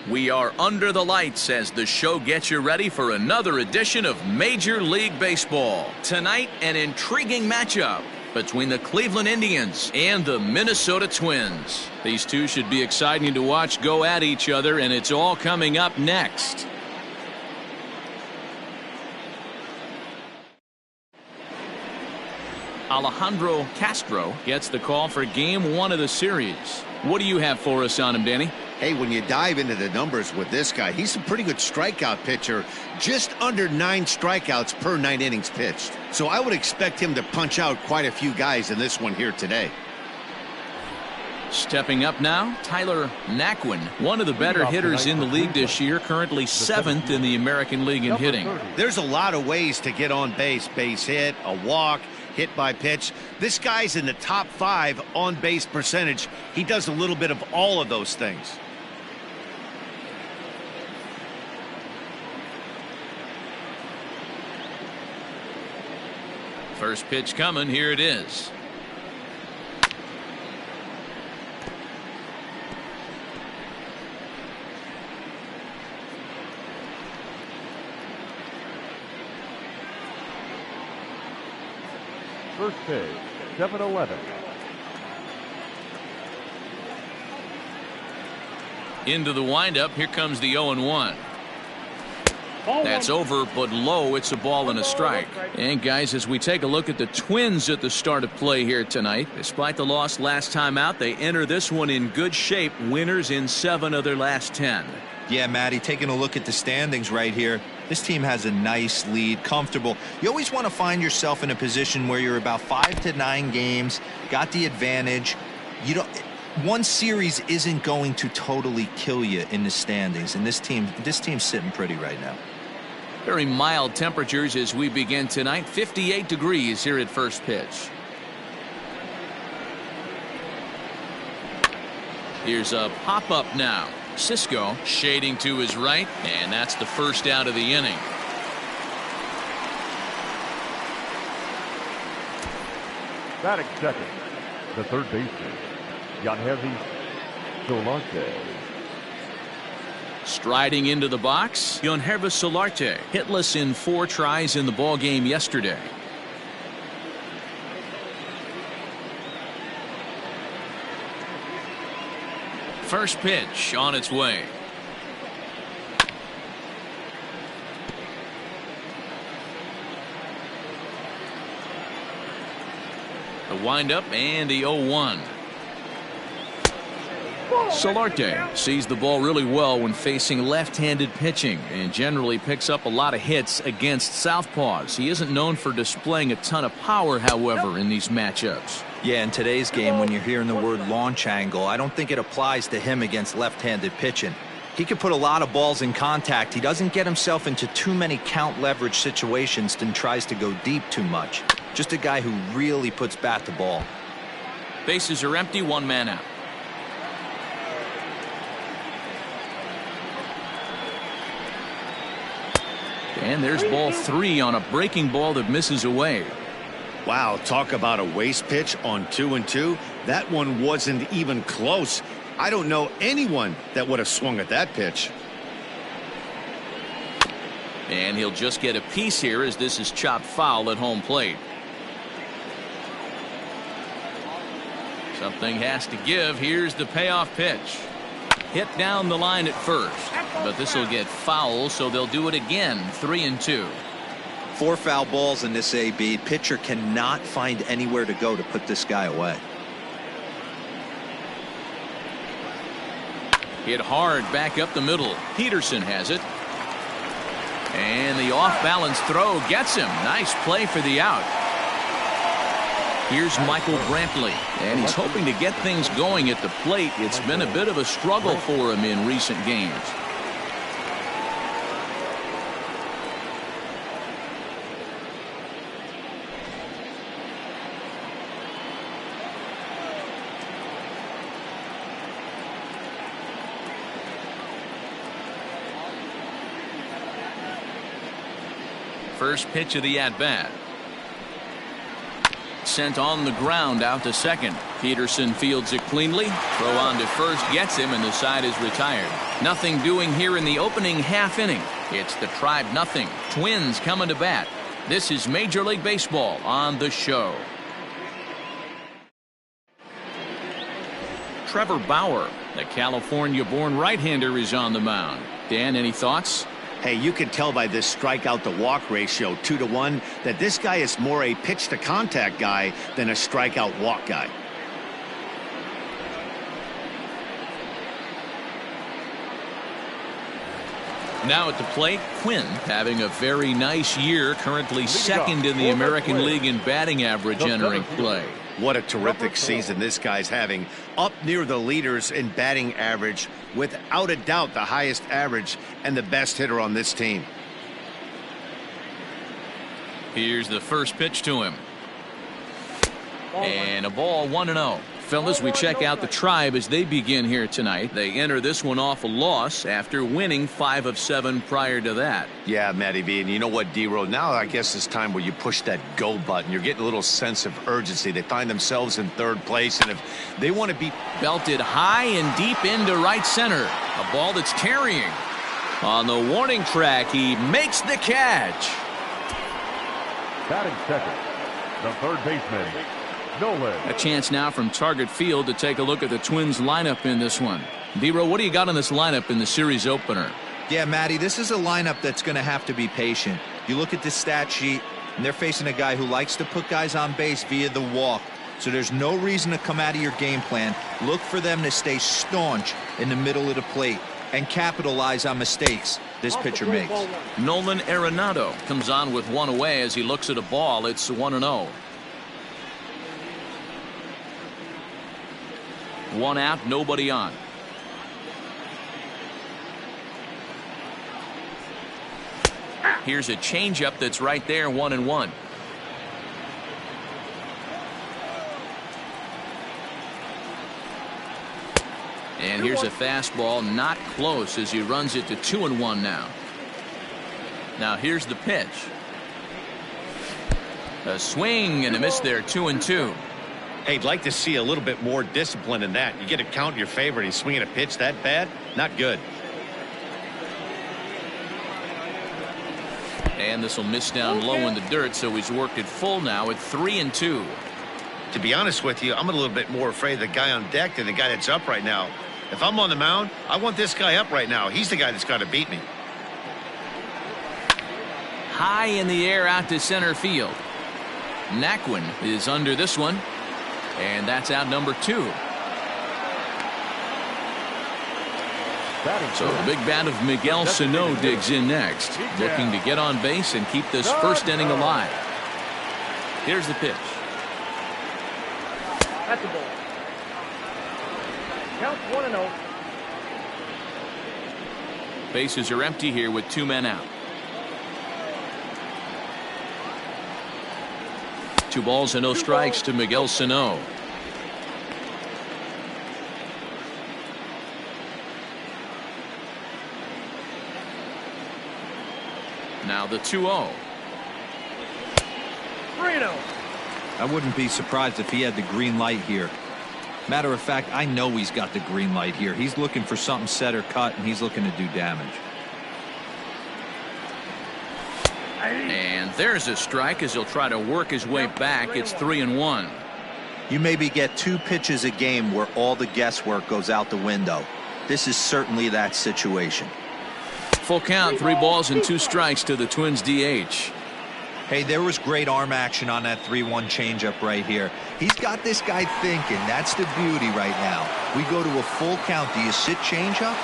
We are under the lights as the show gets you ready for another edition of Major League Baseball. Tonight, an intriguing matchup between the Cleveland Indians and the Minnesota Twins. These two should be exciting to watch go at each other, and it's all coming up next. Alejandro Castro gets the call for Game 1 of the series. What do you have for us on him, Danny? Hey, when you dive into the numbers with this guy, he's a pretty good strikeout pitcher, just under 9 strikeouts per 9 innings pitched. So I would expect him to punch out quite a few guys in this one here today. Stepping up now, Tyler Naquin, one of the better hitters in the league this year, currently 7th in the American League in hitting. There's a lot of ways to get on base. Base hit, a walk, hit by pitch. This guy's in the top 5 on base percentage. He does a little bit of all of those things. First pitch coming, here it is. First pitch, 7-11. Into the windup, here comes the 0-1. That's over, but low. It's a ball and a strike. And guys, as we take a look at the Twins at the start of play here tonight, despite the loss last time out, they enter this one in good shape, winners in 7 of their last 10. Yeah, Matty, taking a look at the standings right here, this team has a nice lead, comfortable. You always want to find yourself in a position where you're about 5 to 9 games, got the advantage. You don't. One series isn't going to totally kill you in the standings, and this team's sitting pretty right now. Very mild temperatures as we begin tonight. 58 degrees here at first pitch. Here's a pop-up now. Cisco shading to his right, and that's the first out of the inning. Batting second, the third baseman, Yanhevi Solarte. Striding into the box, Yanhevi Solarte, hitless in 4 tries in the ball game yesterday. First pitch on its way. The windup and the 0-1. Solarte sees the ball really well when facing left-handed pitching and generally picks up a lot of hits against southpaws. He isn't known for displaying a ton of power, however, in these matchups. Yeah, in today's game, when you're hearing the word launch angle, I don't think it applies to him against left-handed pitching. He can put a lot of balls in contact. He doesn't get himself into too many count leverage situations and tries to go deep too much. Just a guy who really puts bat to ball. Bases are empty, 1 man out. And there's ball 3 on a breaking ball that misses away. Wow, talk about a waste pitch on 2-2. That one wasn't even close. I don't know anyone that would have swung at that pitch. And he'll just get a piece here as this is chopped foul at home plate. Something has to give. Here's the payoff pitch. Hit down the line at first, but this will get foul, so they'll do it again. 3-2. 4 foul balls in this AB. Pitcher cannot find anywhere to go to put this guy away. Hit hard back up the middle. Peterson has it. And the off-balance throw gets him. Nice play for the out. Here's Michael Brantley, and he's hoping to get things going at the plate. It's been a bit of a struggle for him in recent games. First pitch of the at-bat. sent on the ground out to second. Peterson fields it cleanly. Throw on to first gets him, and the side is retired. Nothing doing here in the opening half inning. It's the Tribe nothing. Twins coming to bat. This is Major League Baseball on the show. Trevor Bauer, the California-born right-hander, is on the mound. Dan, any thoughts? Hey, you can tell by this strikeout to walk ratio 2-to-1 that this guy is more a pitch to contact guy than a strikeout walk guy. Now at the plate, Quinn having a very nice year, currently second in the American League in batting average entering play. What a terrific season this guy's having. Up near the leaders in batting average, without a doubt the highest average and the best hitter on this team. Here's the first pitch to him. And a ball, 1-0. Fellas, we check out the Tribe as they begin here tonight. They enter this one off a loss after winning 5 of 7 prior to that. Yeah, Matty B, and you know what, D-Row, now I guess it's time where you push that go button. You're getting a little sense of urgency. They find themselves in third place, and if they want to be belted high and deep into right center, a ball that's carrying. On the warning track, he makes the catch. Batting second, the third baseman, Nolan. A chance now from Target Field to take a look at the Twins lineup in this one. D-Row, what do you got on this lineup in the series opener? Yeah, Matty, this is a lineup that's going to have to be patient. You look at the stat sheet, and they're facing a guy who likes to put guys on base via the walk. So there's no reason to come out of your game plan. Look for them to stay staunch in the middle of the plate and capitalize on mistakes this pitcher makes. Nolan Arenado comes on with one away as he looks at a ball. It's 1-0. 1 out, nobody on. Here's a changeup that's right there, 1-1. And here's a fastball, not close, as he runs it to 2-1 now. Now here's the pitch. A swing and a miss there, 2-2. Hey, I'd like to see a little bit more discipline in that. You get a count in your favor and he's swinging a pitch that bad? Not good. And this will miss down low in the dirt, so he's worked it full now at 3-2. To be honest with you, I'm a little bit more afraid of the guy on deck than the guy that's up right now. If I'm on the mound, I want this guy up right now. He's the guy that's got to beat me. High in the air out to center field. Naquin is under this one. And that's out number 2. So the big bat of Miguel Sano digs in next, looking to get on base and keep this first inning alive. Here's the pitch. That's a ball. Count 1-0. Bases are empty here with 2 men out. 2 balls and no strikes to Miguel Sano. Now the 2-0. 3-0. I wouldn't be surprised if he had the green light here. Matter of fact, I know he's got the green light here. He's looking for something set or cut, and he's looking to do damage. And there's a strike as he'll try to work his way back. It's 3-1. You maybe get 2 pitches a game where all the guesswork goes out the window. This is certainly that situation. Full count, 3 balls and 2 strikes to the Twins DH. Hey, there was great arm action on that 3-1 changeup right here. He's got this guy thinking. That's the beauty right now. We go to a full count. Do you sit changeup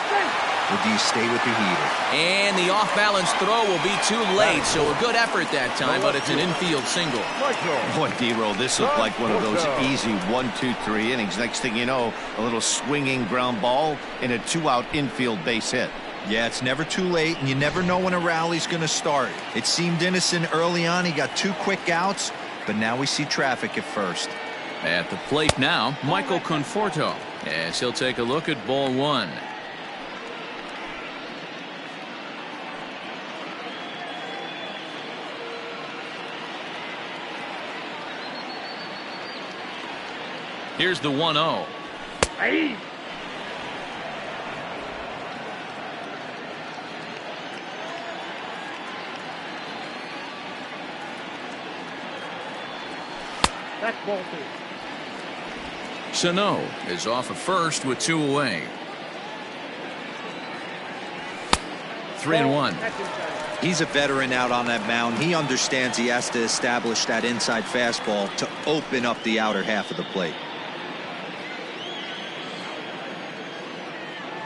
or do you stay with the heater? And the off-balance throw will be too late, so a good effort that time, but it's an infield single. Boy, D-Roll, this looked like one of those easy 1, 2, 3 innings. Next thing you know, a little swinging ground ball and a 2-out infield base hit. Yeah, it's never too late, and you never know when a rally's going to start. It seemed innocent early on. He got 2 quick outs, but now we see traffic at first. At the plate now, Michael Conforto, as he'll take a look at ball 1. Here's the 1-0. Hey. That's ball 2. Sano is off at first with 2 away. 3-1. He's a veteran out on that mound. He understands he has to establish that inside fastball to open up the outer half of the plate.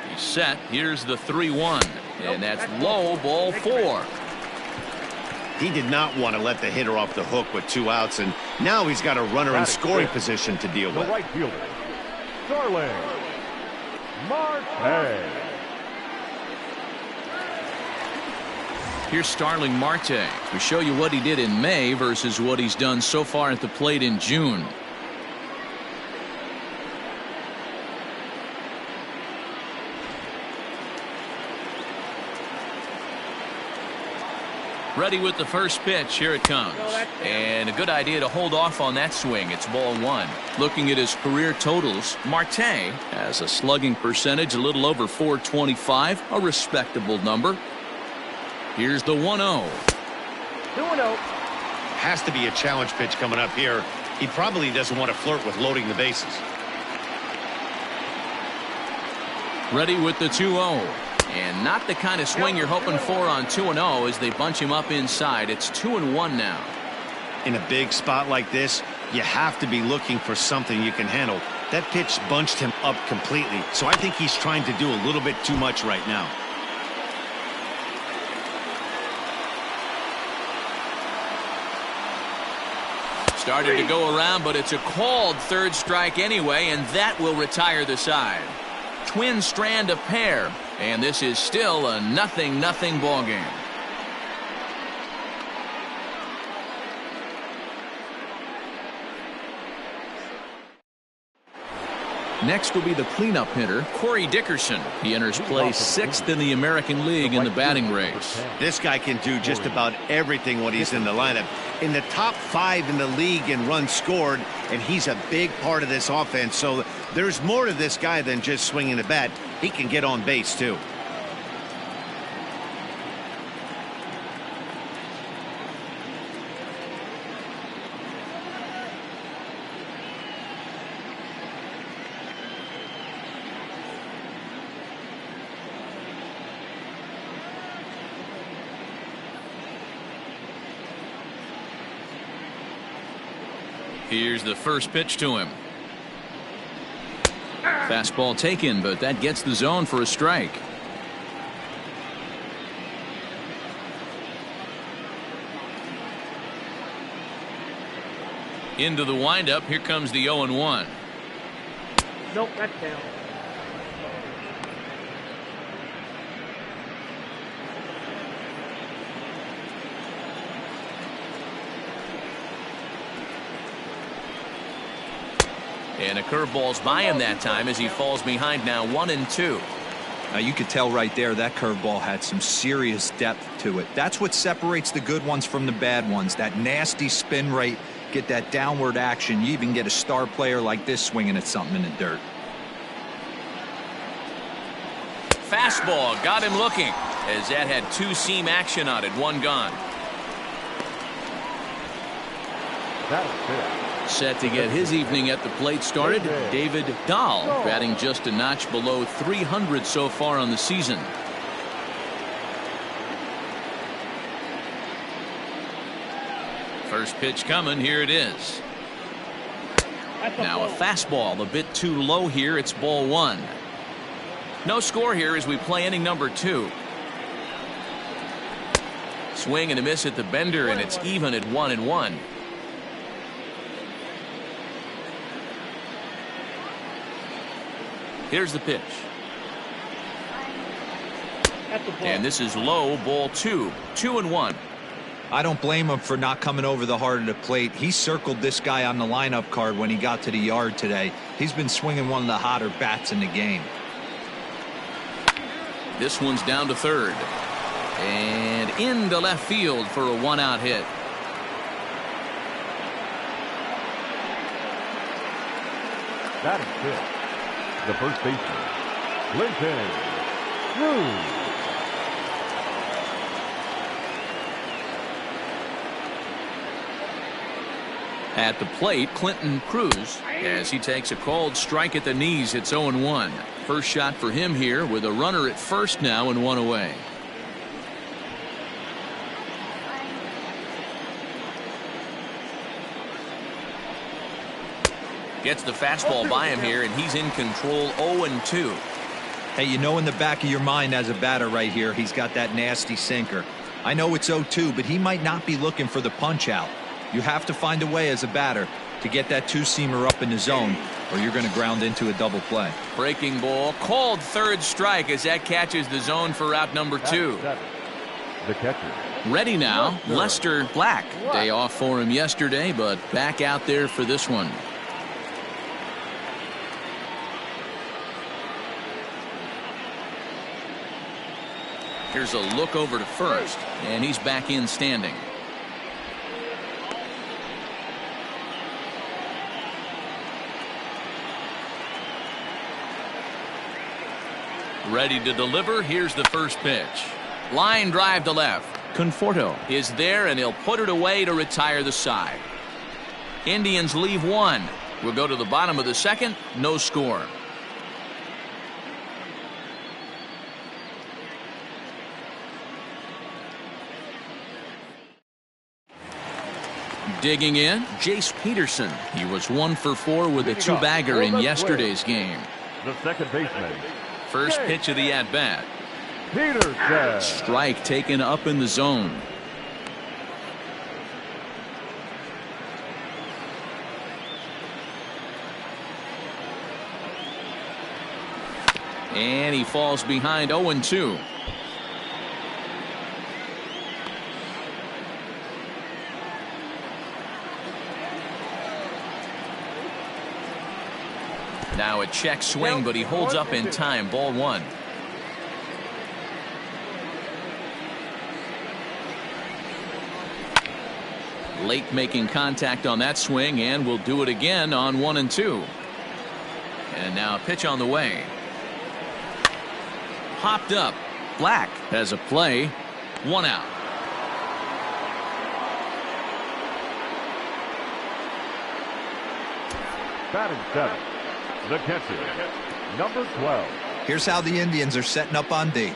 He's set. Here's the 3-1. And that's low, ball 4. He did not want to let the hitter off the hook with 2 outs, and now he's got a runner in scoring position to deal The with. right fielder, Starling Marte. Here's Starling Marte to show you what he did in May versus what he's done so far at the plate in June. Ready with the first pitch. Here it comes. And a good idea to hold off on that swing. It's ball 1. Looking at his career totals, Marte has a slugging percentage a little over .425, a respectable number. Here's the 1-0. 2-0. Has to be a challenge pitch coming up here. He probably doesn't want to flirt with loading the bases. Ready with the 2-0. And not the kind of swing you're hoping for on 2-0 as they bunch him up inside. It's 2-1 now. In a big spot like this, you have to be looking for something you can handle. That pitch bunched him up completely, so I think he's trying to do a little bit too much right now. Started to go around, but it's a called third strike anyway, and that will retire the side. Twins strand a pair, and this is still a 0-0 ball game. Next will be the cleanup hitter, Corey Dickerson. He enters play 6th in the American League in the batting race. This guy can do just about everything when he's in the lineup. In the top 5 in the league in runs scored, and he's a big part of this offense. So there's more to this guy than just swinging the bat. He can get on base too. Here's the first pitch to him. Fastball taken, but that gets the zone for a strike. Into the windup. Here comes the 0-1. Nope, that's down. And a curveball's by him that time as he falls behind now 1-2. Now you could tell right there that curveball had some serious depth to it. That's what separates the good ones from the bad ones. That nasty spin rate, get that downward action. You even get a star player like this swinging at something in the dirt. Fastball got him looking as that had 2-seam action on it. 1 gone. That's it. Set to get his evening at the plate started, David Dahl, batting just a notch below 300 so far on the season. First pitch coming. Here it is. Now a fastball a bit too low here. It's ball 1. No score here as we play inning number 2. Swing and a miss at the bender, and it's even at 1-1. Here's the pitch. And this is low, ball 2. 2-1. I don't blame him for not coming over the heart of the plate. He circled this guy on the lineup card when he got to the yard today. He's been swinging one of the hotter bats in the game. This one's down to third. And into left field for a 1-out hit. That is it. The first baseman, Linton Cruz. At the plate, Clinton Cruz, as he takes a called strike at the knees. It's 0-1. First shot for him here with a runner at first now and one away. Gets the fastball by him here, and he's in control. 0-2. Hey, you know in the back of your mind as a batter right here, he's got that nasty sinker. I know it's 0-2, but he might not be looking for the punch out. You have to find a way as a batter to get that two-seamer up in the zone, or you're going to ground into a double play. Breaking ball, called third strike as that catches the zone for out number 2. The catcher. Ready now, Lester Black. Day off for him yesterday, but back out there for this one. Here's a look over to first, and he's back in standing. Ready to deliver. Here's the first pitch. Line drive to left. Conforto is there, and he'll put it away to retire the side. Indians leave one. We'll go to the bottom of the second. No score. Digging in, Jace Peterson. He was 1 for 4 with a 2-bagger in yesterday's game. The second baseman. First pitch of the at-bat. Peterson. Strike taken up in the zone. And he falls behind. 0-2. Now a check swing, but he holds up in time. Ball 1. Late making contact on that swing, and will do it again on 1 and 2. And now a pitch on the way. Hopped up. Black has a play. 1 out. Batting seventh. The catcher, number 12. Here's how the Indians are setting up on D.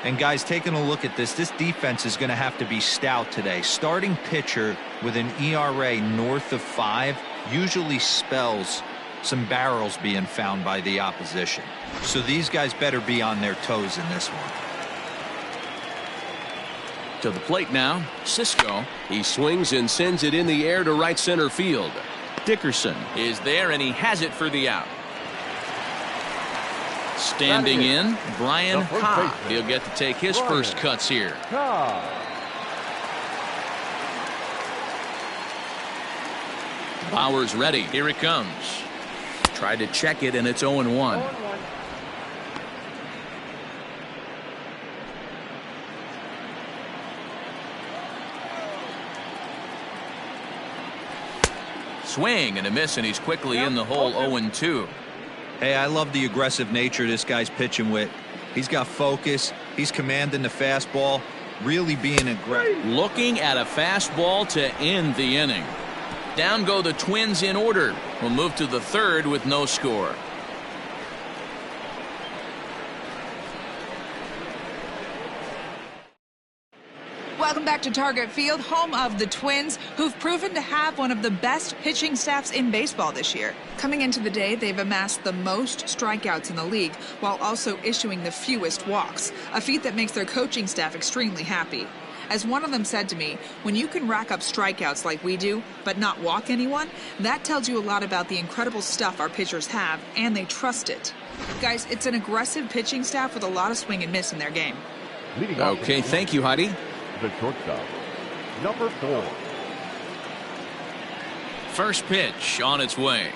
And guys, taking a look at this defense is going to have to be stout today. Starting pitcher with an ERA north of 5 usually spells some barrels being found by the opposition. So these guys better be on their toes in this one. To the plate now, Cisco. He swings and sends it in the air to right center field. Dickerson is there, and he has it for the out. Standing in, Brian Ha. He'll get to take his first cuts here. Bauer's ready. Here it comes. Tried to check it, and it's 0-1. Swing and a miss, and he's quickly in the hole. 0-2. Hey, I love the aggressive nature this guy's pitching with. He's got focus. He's commanding the fastball. Really being aggressive. Looking at a fastball to end the inning. Down go the Twins in order. We'll move to the third with no score. Welcome back to Target Field, home of the Twins, who've proven to have one of the best pitching staffs in baseball this year. Coming into the day, they've amassed the most strikeouts in the league, while also issuing the fewest walks, a feat that makes their coaching staff extremely happy. As one of them said to me, when you can rack up strikeouts like we do, but not walk anyone, that tells you a lot about the incredible stuff our pitchers have, and they trust it. Guys, it's an aggressive pitching staff with a lot of swing and miss in their game. Okay, thank you, Heidi. The shortstop, number 4. First pitch on its way.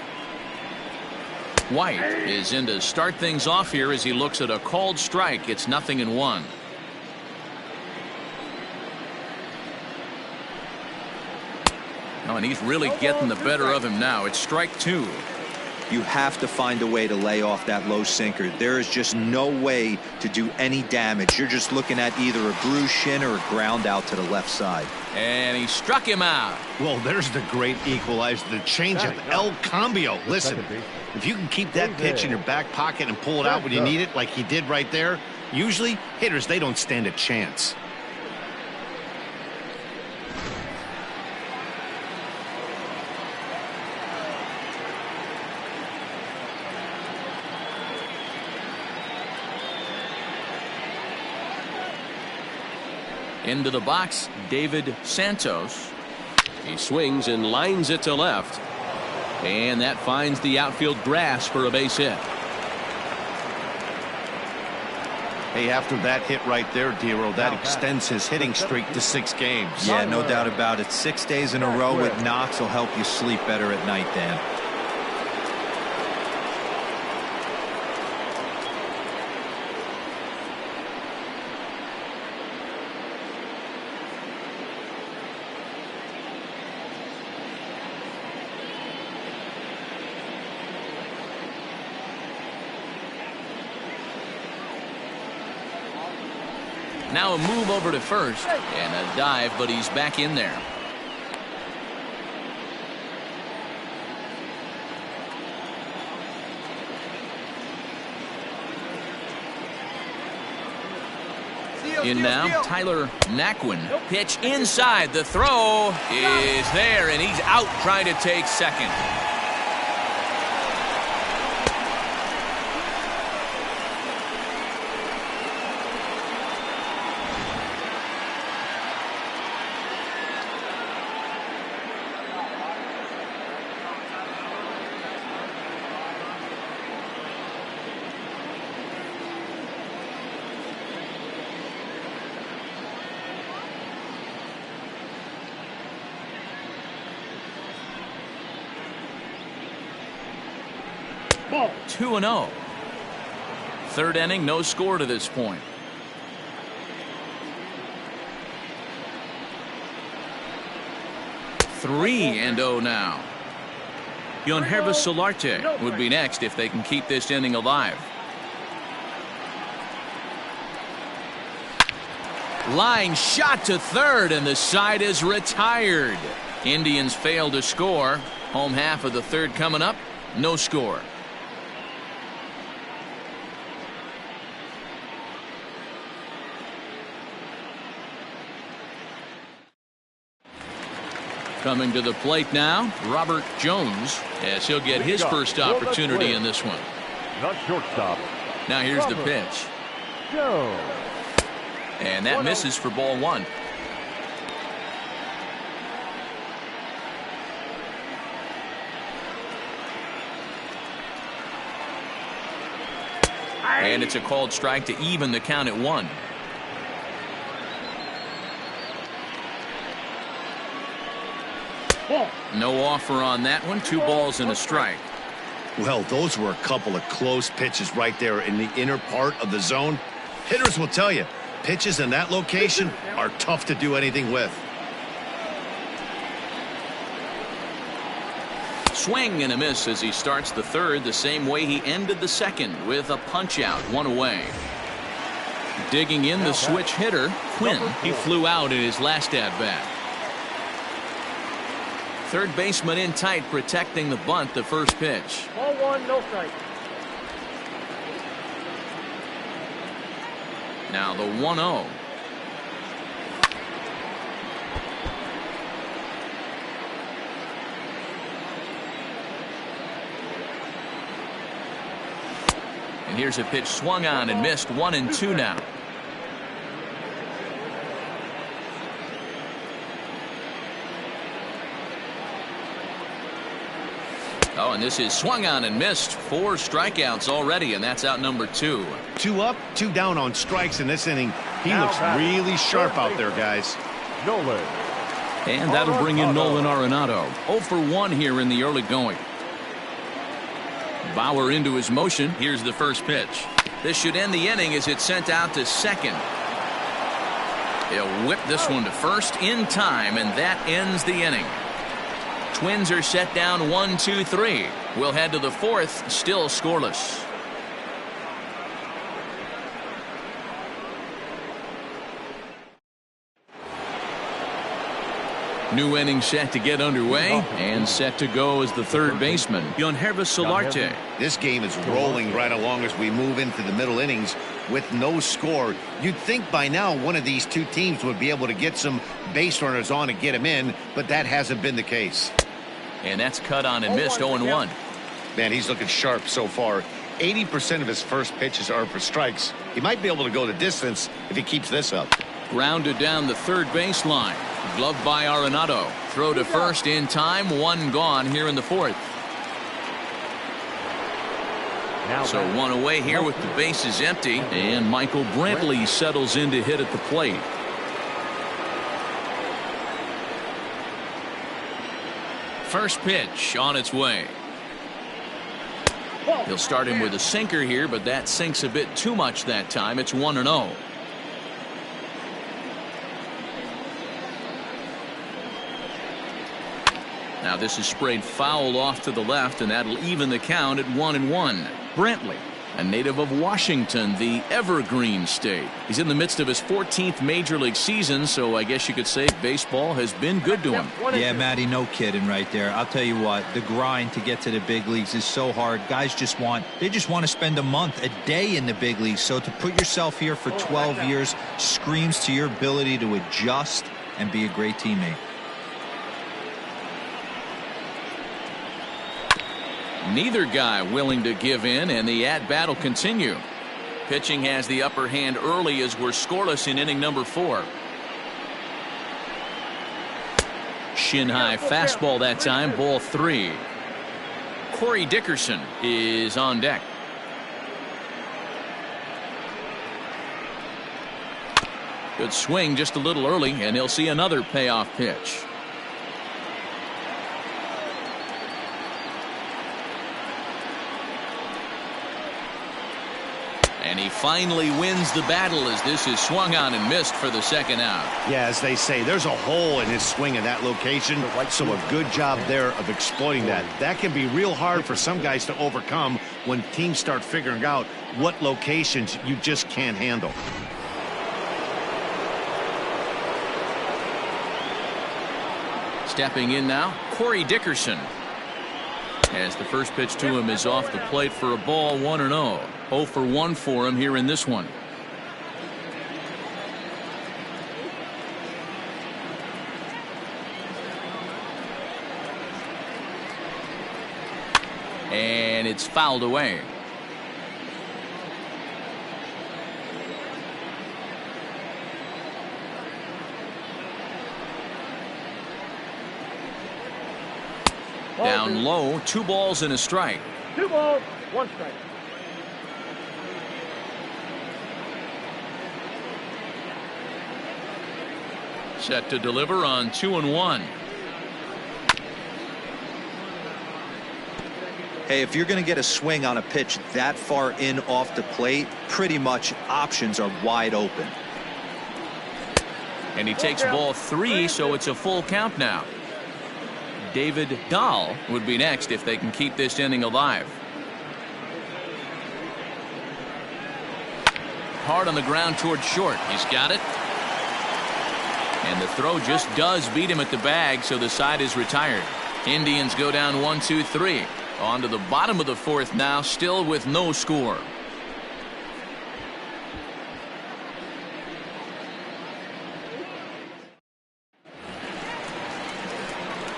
White is in to start things off here as he looks at a called strike. It's 0-1. Oh, and he's really getting the better of him now. It's strike 2. You have to find a way to lay off that low sinker. There is just no way to do any damage. You're just looking at either a bruised shin or a ground out to the left side. And he struck him out. Well, there's the great equalizer, the changeup, El Cambio. Listen, if you can keep that pitch in your back pocket and pull it out when you need it, like he did right there, usually hitters, they don't stand a chance. Into the box, David Santos. He swings and lines it to left. And that finds the outfield grass for a base hit. Hey, after that hit right there, Dero, that extends his hitting streak to 6 games. Yeah, no doubt about it. 6 days in a row with knocks will help you sleep better at night, Dan. Now a move over to first and a dive, but he's back in there. In now, Tyler Naquin. Pitch inside. The throw is there, and he's out trying to take second. Ball. 2-0. Third inning, no score to this point. Three and 0 now. Yonhervis Solarte would be next if they can keep this inning alive. Line shot to third, and the side is retired. Indians fail to score. Home half of the third coming up. No score. Coming to the plate now, Robert Jones, as he'll get his first opportunity in this one. Not shortstop. Now here's the pitch. Jones. And that misses for ball 1. And it's a called strike to even the count at 1. No offer on that one. 2 balls and a strike. Well, those were a couple of close pitches right there in the inner part of the zone. Hitters will tell you, pitches in that location are tough to do anything with. Swing and a miss as he starts the third the same way he ended the second, with a punch out, 1 away. Digging in the switch hitter, Quinn. He flew out in his last at bat. Third baseman in tight, protecting the bunt, the first pitch. Ball 1, no strike. Now the 1-0. And here's a pitch swung on and missed. 1-2 now. Oh, and this is swung on and missed. 4 strikeouts already, and that's out number 2. 2 up, 2 down on strikes in this inning. He looks really sharp out there, guys. Nolan. And that'll bring in Nolan Arenado. 0 for 1 here in the early going. Bauer into his motion. Here's the first pitch. This should end the inning as it's sent out to second. He'll whip this one to first in time, and that ends the inning. Twins are set down 1-2-3 We'll head to the fourth, still scoreless. New inning set to get underway, and set to go as the third baseman, Yonhervis Solarte. This game is rolling right along as we move into the middle innings with no score. You'd think by now one of these two teams would be able to get some base runners on and get them in, but that hasn't been the case. And that's cut on and missed. 0-1. Man, he's looking sharp so far. 80% of his first pitches are for strikes. He might be able to go the distance if he keeps this up. Grounded down the third baseline. Gloved by Arenado. Throw to first in time. One gone here in the fourth. So one away here with the bases empty. And Michael Brantley settles in to hit at the plate. First pitch on its way. He'll start him with a sinker here, but that sinks a bit too much that time. It's 1-0. Now this is sprayed foul off to the left, and that'll even the count at 1-1. Brantley, a native of Washington, the Evergreen State. He's in the midst of his 14th major league season, so I guess you could say baseball has been good to him. Yeah, Matty, no kidding right there. I'll tell you what, the grind to get to the big leagues is so hard. Guys just want to spend a month, a day in the big leagues. So to put yourself here for 12 years screams to your ability to adjust and be a great teammate. Neither guy willing to give in, and the at-bat will continue. Pitching has the upper hand early as we're scoreless in inning number 4. Shin-high fastball that time, ball 3. Corey Dickerson is on deck. Good swing just a little early, and he'll see another payoff pitch. And he finally wins the battle as this is swung on and missed for the second out. Yeah, as they say, there's a hole in his swing in that location, so a good job there of exploiting that. That can be real hard for some guys to overcome when teams start figuring out what locations you just can't handle. Stepping in now, Corey Dickerson. As the first pitch to him is off the plate for a ball, 1-0. 0 for 1 for him here in this one. And it's fouled away. Down low, 2 balls and a strike. 2 balls, 1 strike. Set to deliver on 2-1. Hey, if you're going to get a swing on a pitch that far in off the plate, pretty much options are wide open. And he takes ball 3, so it's a full count now. David Dahl would be next if they can keep this inning alive. Hard on the ground toward short. He's got it. And the throw just does beat him at the bag, so the side is retired. Indians go down 1-2-3. On to the bottom of the fourth now, still with no score.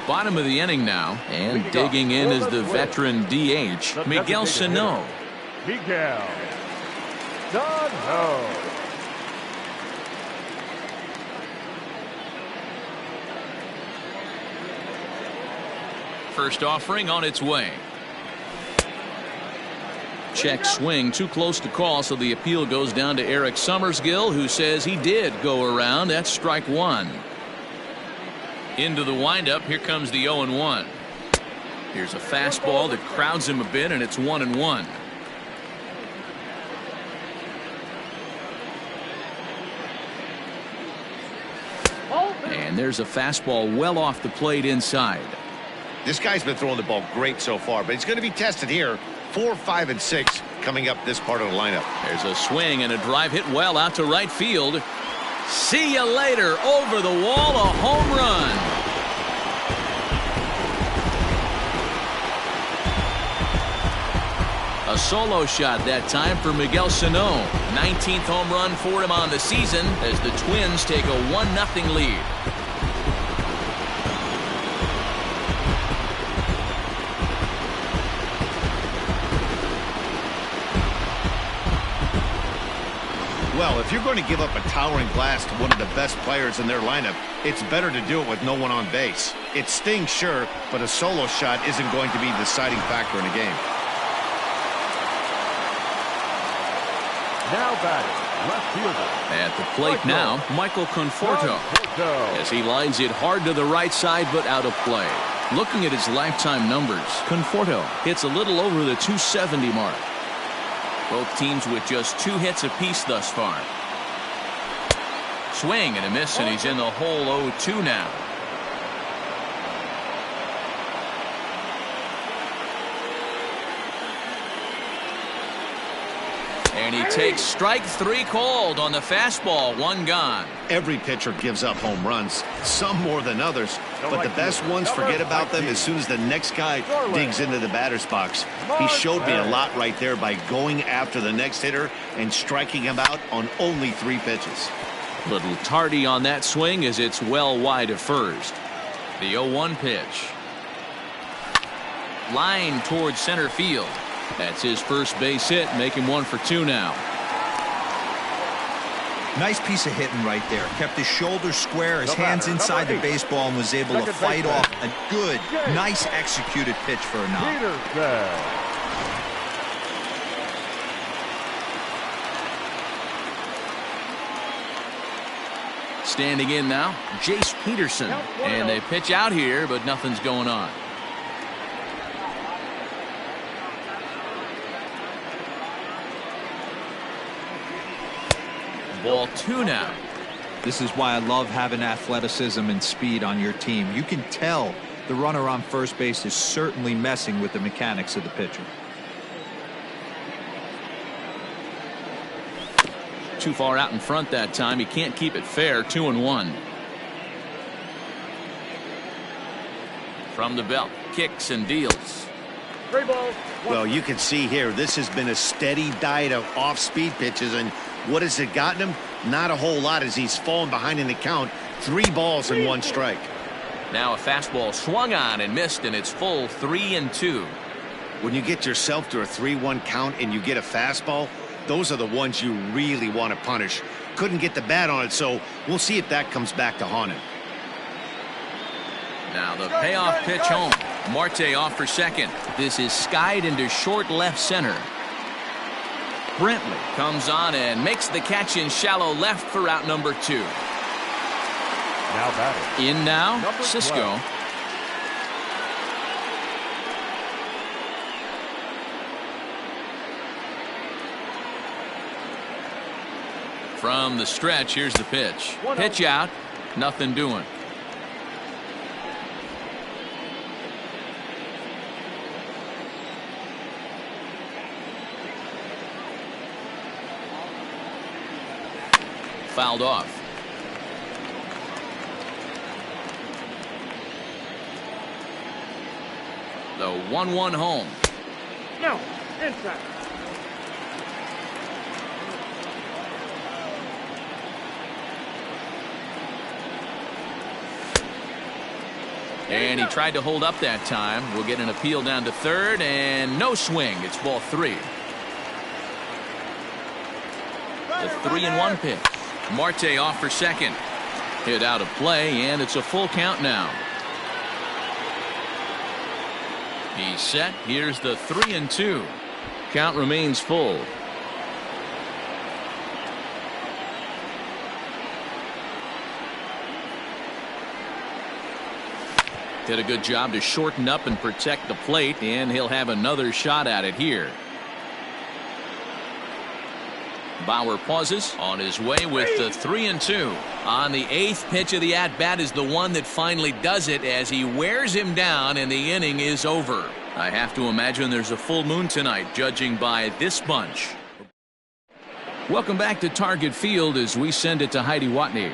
Bottom of the inning now, and digging in is the veteran DH, Miguel Sano. Miguel Sano. First offering on its way. Check swing, too close to call, so the appeal goes down to Eric Summersgill, who says he did go around. That's strike 1. Into the windup, here comes the 0-1. Here's a fastball that crowds him a bit, and it's 1-1. And there's a fastball well off the plate inside. This guy's been throwing the ball great so far, but he's going to be tested here. 4, 5, and 6 coming up this part of the lineup. There's a swing and a drive hit well out to right field. See you later. Over the wall, a home run. A solo shot that time for Miguel Sano. 19th home run for him on the season as the Twins take a 1-0 lead. Well, if you're going to give up a towering blast to one of the best players in their lineup, it's better to do it with no one on base. It stings, sure, but a solo shot isn't going to be the deciding factor in a game. Now batting, left fielder. At the plate now, Michael Conforto. As he lines it hard to the right side, but out of play. Looking at his lifetime numbers, Conforto hits a little over the 270 mark. Both teams with just 2 hits apiece thus far. Swing and a miss, and he's in the hole 0-2 now. And he takes strike 3 called on the fastball. 1 gone. Every pitcher gives up home runs, some more than others, but the best ones forget about them as soon as the next guy digs into the batter's box. He showed me a lot right there by going after the next hitter and striking him out on only 3 pitches. Little tardy on that swing as it's well wide of first. The 0-1 pitch. Line towards center field. That's his first base hit, making 1 for 2 now. Nice piece of hitting right there. Kept his shoulders square, his hands inside the baseball, and was able to fight off a good, nice executed pitch for a knock. Standing in now, Jace Peterson. And they pitch out here, but nothing's going on. Ball 2 now. This is why I love having athleticism and speed on your team. You can tell the runner on first base is certainly messing with the mechanics of the pitcher. Too far out in front that time. He can't keep it fair. 2-1. From the belt, kicks and deals. Well, you can see here, this has been a steady diet of off-speed pitches, and what has it gotten him? Not a whole lot as he's fallen behind in the count. 3 balls and 1 strike. Now a fastball swung on and missed, and it's full 3-2. When you get yourself to a 3-1 count and you get a fastball, those are the ones you really want to punish. Couldn't get the bat on it, so we'll see if that comes back to haunt him. Now the payoff pitch home. Marte off for second. This is skied into short left center. Brentley comes on and makes the catch in shallow left for out number 2. Now batting. In now, Number Cisco. 12. From the stretch, here's the pitch. Pitch out, nothing doing. Fouled off. The 1-1 home. No, inside. And he tried to hold up that time. We'll get an appeal down to third, and no swing. It's ball 3. The 3-1 pitch. Marte off for second. Hit out of play, and it's a full count now. He's set. Here's the 3-2. Count remains full. Did a good job to shorten up and protect the plate, and he'll have another shot at it here. Bauer pauses on his way with the 3-2. On the 8th pitch of the at-bat is the one that finally does it as he wears him down and the inning is over. I have to imagine there's a full moon tonight, judging by this bunch. Welcome back to Target Field as we send it to Heidi Watney.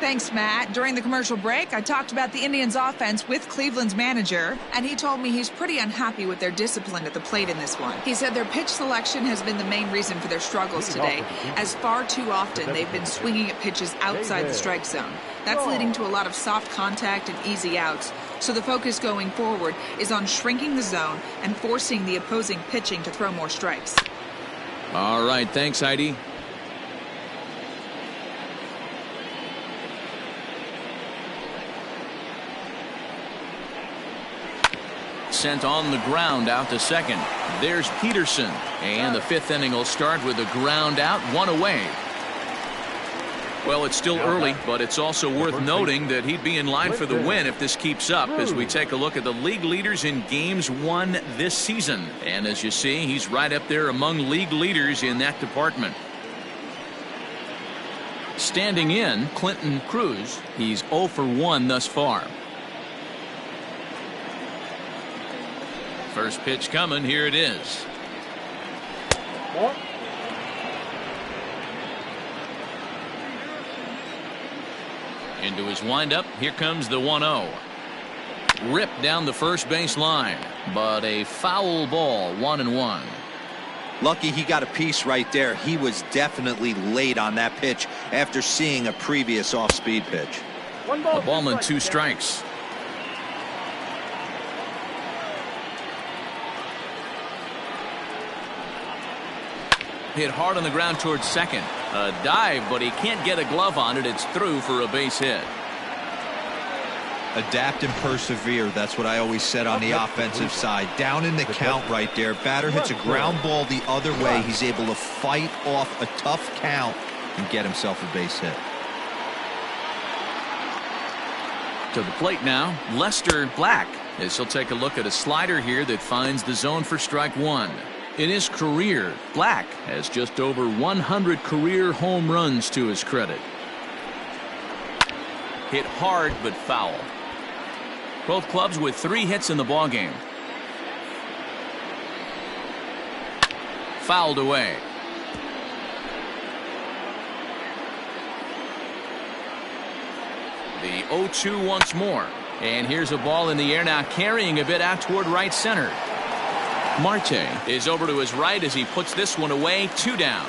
Thanks, Matt. During the commercial break, I talked about the Indians' offense with Cleveland's manager, and he told me he's pretty unhappy with their discipline at the plate in this one. He said their pitch selection has been the main reason for their struggles today, as far too often they've been swinging at pitches outside the strike zone. That's leading to a lot of soft contact and easy outs. So the focus going forward is on shrinking the zone and forcing the opposing pitching to throw more strikes. All right, thanks, Heidi. Sent on the ground out to second. There's Peterson, and the 5th inning will start with a ground out, 1 away. Well, it's still early, but it's also worth noting that he'd be in line for the win if this keeps up as we take a look at the league leaders in games won this season. And as you see, he's right up there among league leaders in that department. Standing in, Clinton Cruz. He's 0 for 1 thus far. First pitch coming. Here it is. Into his windup. Here comes the 1-0. Ripped down the first base line, but a foul ball. 1-1. Lucky he got a piece right there. He was definitely late on that pitch after seeing a previous off-speed pitch. A ball and 2 strikes. Hit hard on the ground towards second. A dive, but he can't get a glove on it. It's through for a base hit. Adapt and persevere. That's what I always said on the offensive side. Down in the count right there. Batter hits a ground ball the other way. He's able to fight off a tough count and get himself a base hit. To the plate now, Lester Black, as he'll take a look at a slider here that finds the zone for strike 1. In his career, Black has just over 100 career home runs to his credit. Hit hard but foul. Both clubs with 3 hits in the ballgame. Fouled away. The 0-2 once more. And here's a ball in the air now, carrying a bit out toward right center. Marte is over to his right as he puts this one away. 2 down.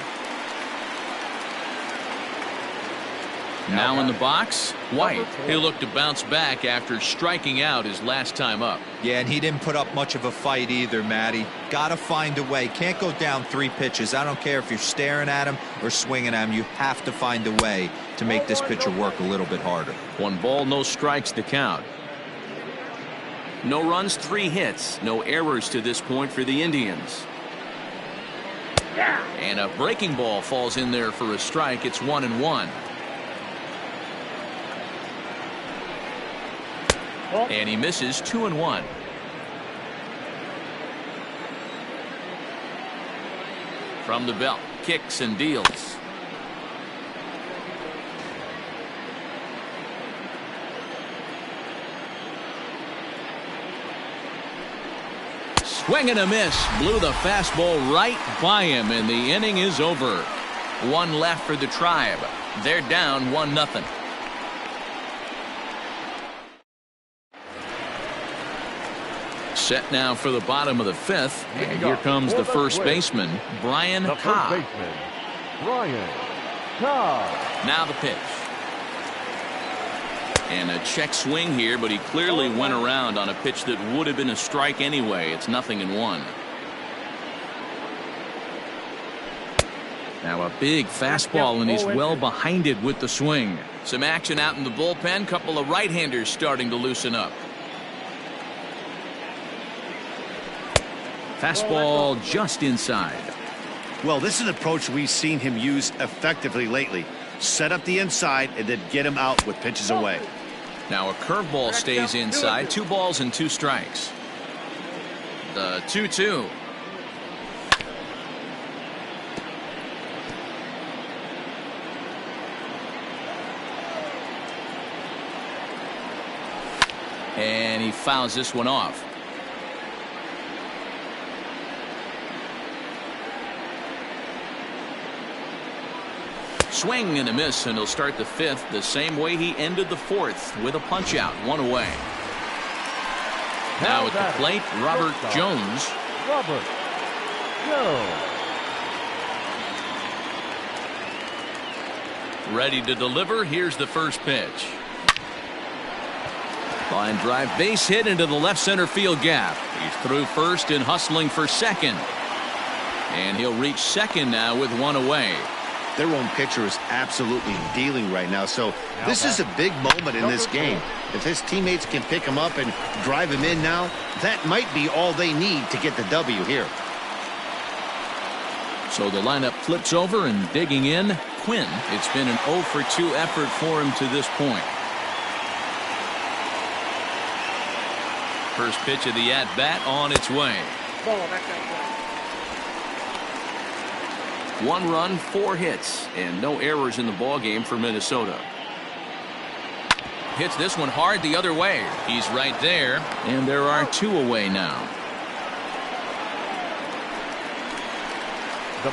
Now in the box, White. He'll look to bounce back after striking out his last time up. Yeah, and he didn't put up much of a fight either, Matty. Got to find a way. Can't go down 3 pitches. I don't care if you're staring at him or swinging at him. You have to find a way to make this pitcher work a little bit harder. 1 ball, no strikes to count. No runs, 3 hits. No errors to this point for the Indians. And a breaking ball falls in there for a strike. It's 1-1. And he misses. 2-1. From the belt, kicks and deals. Swing and a miss. Blew the fastball right by him, and the inning is over. 1 left for the Tribe. They're down 1-0. Set now for the bottom of the 5th, and here comes the first baseman, Brian Cobb. Now the pitch. And a check swing here, but he clearly went around on a pitch that would have been a strike anyway. It's 0-1. Now a big fastball, and he's well behind it with the swing. Some action out in the bullpen. Couple of right-handers starting to loosen up. Fastball just inside. Well, this is an approach we've seen him use effectively lately. Set up the inside and then get him out with pitches away. Now a curveball stays inside. 2 balls and 2 strikes. The 2-2. he fouls this one off. Swing and a miss, and he'll start the fifth the same way he ended the fourth, with a punch out, one away. Now at the plate, Robert Jones. Robert Jones. Ready to deliver. Here's the first pitch. Line drive, base hit into the left center field gap. He's through first and hustling for second. And he'll reach second now with one away. Their own pitcher is absolutely dealing right now, so this is a big moment in this game. If his teammates can pick him up and drive him in now, that might be all they need to get the W here. So the lineup flips over, and digging in, Quinn. It's been an 0 for 2 effort for him to this point. First pitch of the at-bat on its way. Ball, back that way. 1 run, 4 hits, and no errors in the ballgame for Minnesota. Hits this one hard the other way. He's right there, and there are 2 away now.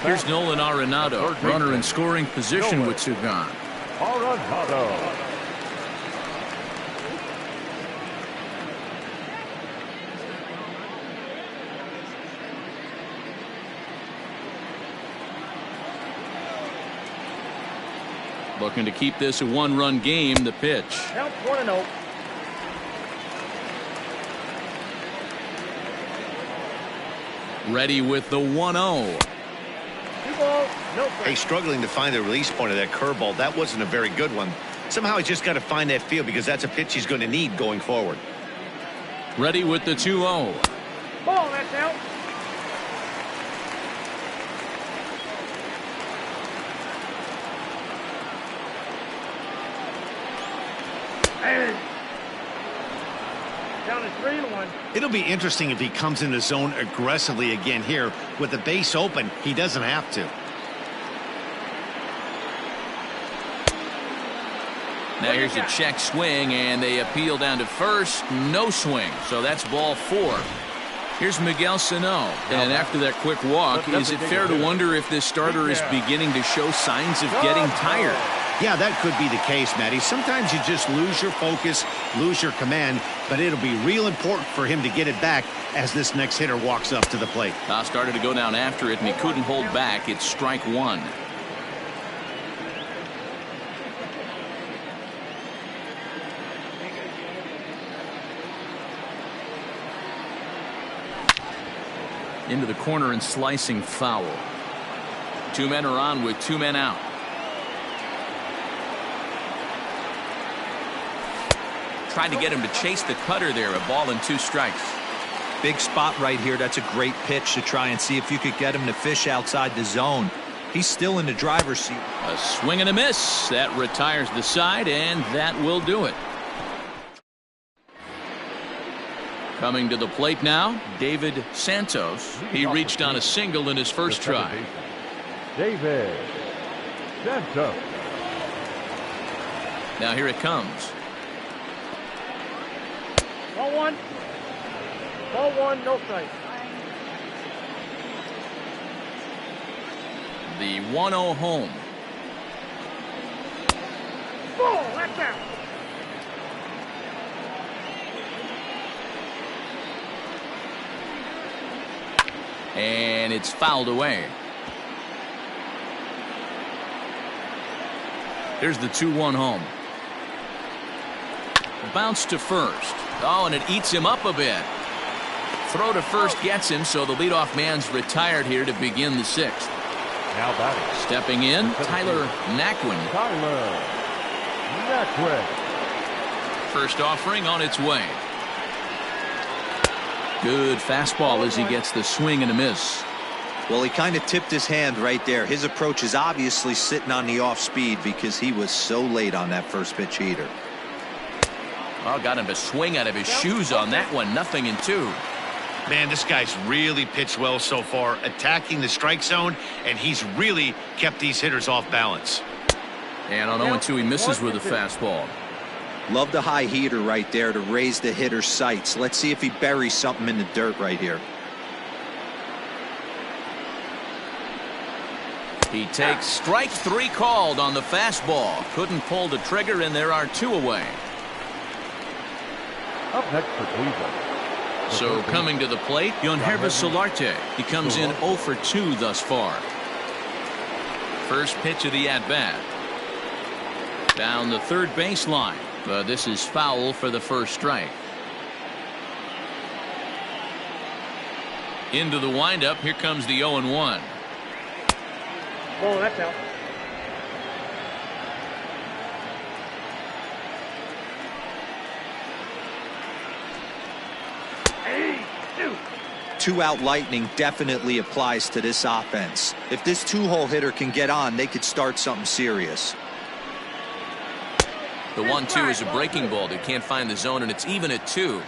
Here's Nolan Arenado, runner in scoring position with 2 gone. Arenado. Looking to keep this a 1-run game. The pitch. Count 1-0. Ready with the 1-0. 2 balls, no strikes. Hey, struggling to find the release point of that curveball. That wasn't a very good one. Somehow he's just got to find that feel, because that's a pitch he's going to need going forward. Ready with the 2-0. Ball, that's out. And down to 3-1. It'll be interesting if he comes in the zone aggressively again here. With the base open, he doesn't have to. Now here's a check swing, and they appeal down to first. No swing, so that's ball 4. Here's Miguel Sano, and after that quick walk, is it fair to wonder if this starter is beginning to show signs of getting tired? Yeah, that could be the case, Matty. Sometimes you just lose your focus, lose your command, but it'll be real important for him to get it back as this next hitter walks up to the plate. Started to go down after it, and he couldn't hold back. It's strike 1. Into the corner and slicing foul. 2 men are on with 2 men out. Tried to get him to chase the cutter there. A ball and 2 strikes. Big spot right here. That's a great pitch to try and see if you could get him to fish outside the zone. He's still in the driver's seat. A swing and a miss. That retires the side, and that will do it. Coming to the plate now, David Santos. He reached on a single in his first try. David Santos. Now here it comes. Ball 1. Ball 1, no strikes. The 1-0 home. Ball, that's out. And it's fouled away. Here's the 2-1 home. Bounce to first. Oh, and it eats him up a bit. Throw to first gets him, so the leadoff man's retired here to begin the 6th. Now batting. Stepping in, Tyler Naquin. Tyler Naquin. First offering on its way. Good fastball as he gets the swing and a miss. Well, he kind of tipped his hand right there. His approach is obviously sitting on the off speed because he was so late on that first pitch heater. Well, got him to swing out of his shoes on that one. 0-2. Man, this guy's really pitched well so far, attacking the strike zone, and he's really kept these hitters off balance. And on 0-2, he misses with a fastball. Love the high heater right there to raise the hitter's sights. Let's see if he buries something in the dirt right here. He takes strike 3 called on the fastball. Couldn't pull the trigger, and there are 2 away. Up next for Cleveland. So coming to the plate, Yonhervis Solarte. He comes in 0 for 2 thus far. First pitch of the at-bat. Down the third baseline. But this is foul for the first strike. Into the windup. Here comes the 0-1. Oh, that's out. Two-out lightning definitely applies to this offense. If this two-hole hitter can get on, they could start something serious. The 1-2 is a breaking ball. They can't find the zone, and it's even at 2.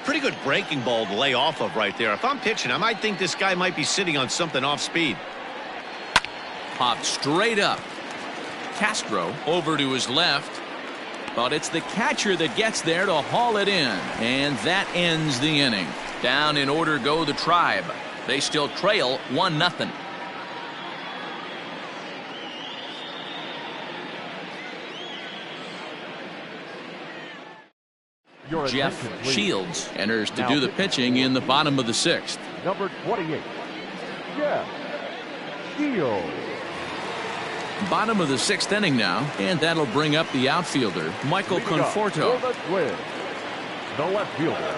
Pretty good breaking ball to lay off of right there. If I'm pitching, I might think this guy might be sitting on something off speed. Popped straight up. Castro over to his left. But it's the catcher that gets there to haul it in. And that ends the inning. Down in order go the Tribe. They still trail 1-0. Jeff Shields enters to do the pitching in the bottom of the 6th. Number 28, Jeff Shields. Bottom of the 6th inning now, and that'll bring up the outfielder, Michael Conforto. The left fielder,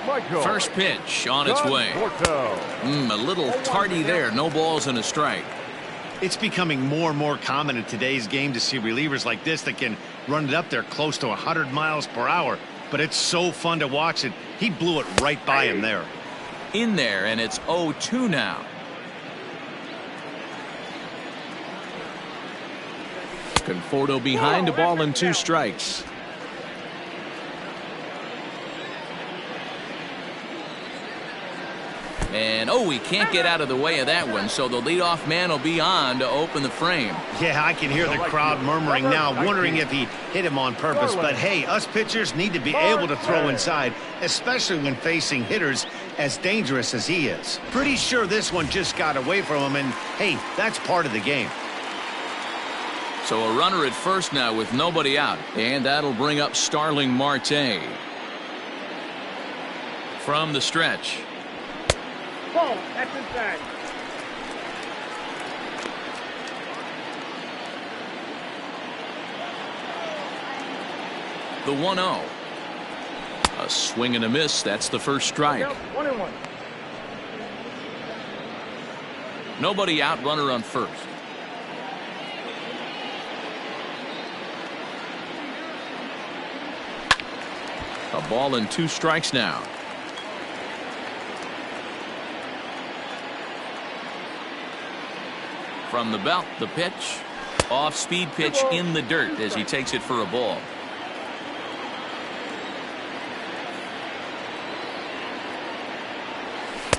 Michael. First pitch on its way. A little tardy there. No balls and a strike. It's becoming more and more common in today's game to see relievers like this that can run it up there close to 100 miles per hour. But it's so fun to watch it. He blew it right by him there. In there, and it's 0-2 now. Conforto behind, a ball and 2 strikes. And he can't get out of the way of that one, so the leadoff man will be on to open the frame. Yeah, I can hear the crowd murmuring now, wondering if he hit him on purpose. But hey, us pitchers need to be able to throw inside, especially when facing hitters as dangerous as he is. Pretty sure this one just got away from him, and hey, that's part of the game. So a runner at first now with nobody out, and that'll bring up Starling Marte. From the stretch. Ball, that's inside. The 1-0. A swing and a miss. That's the first strike. 1-1. Nobody out, runner on first. A ball and 2 strikes now. From the belt, the pitch. Off-speed pitch in the dirt as he takes it for a ball.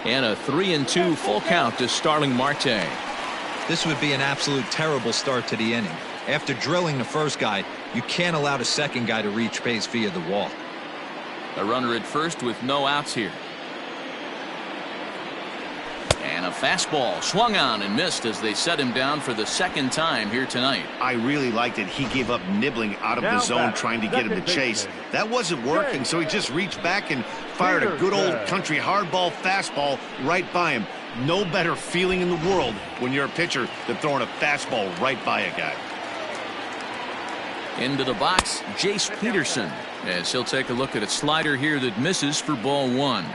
And a 3-2 full count to Starling Marte. This would be an absolute terrible start to the inning. After drilling the first guy, you can't allow the second guy to reach base via the wall. A runner at first with no outs here. And a fastball swung on and missed as they set him down for the second time here tonight. I really liked it. He gave up nibbling out of the zone trying to get him to chase. That wasn't working, so he just reached back and fired a good old country hardball fastball right by him. No better feeling in the world when you're a pitcher than throwing a fastball right by a guy. Into the box, Jace Peterson, as he'll take a look at a slider here that misses for ball 1.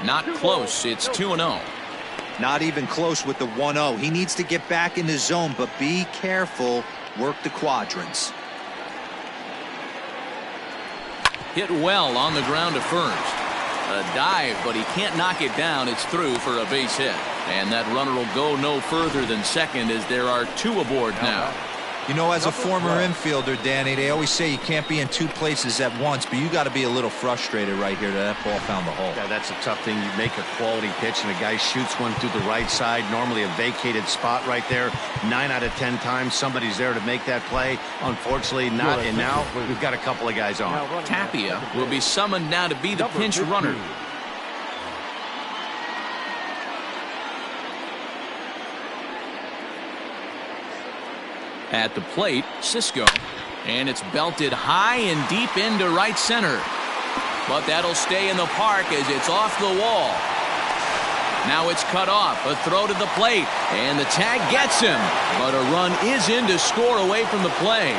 Not close. It's 2-0. Not even close with the 1-0. He needs to get back in the zone, but be careful. Work the quadrants. Hit well on the ground to first. A dive, but he can't knock it down. It's through for a base hit. And that runner will go no further than second as there are 2 aboard now. You know, as a former infielder, Danny, they always say you can't be in two places at once, but you got to be a little frustrated right here that ball found the hole. Yeah, that's a tough thing. You make a quality pitch and a guy shoots one through the right side, normally a vacated spot right there. 9 out of 10 times somebody's there to make that play. Unfortunately not, and now we've got a couple of guys on. Tapia will be summoned now to be the pinch runner. At the plate, Cisco, and it's belted high and deep into right center, but that'll stay in the park as it's off the wall. Now it's cut off, a throw to the plate, and the tag gets him, but a run is in to score away from the play.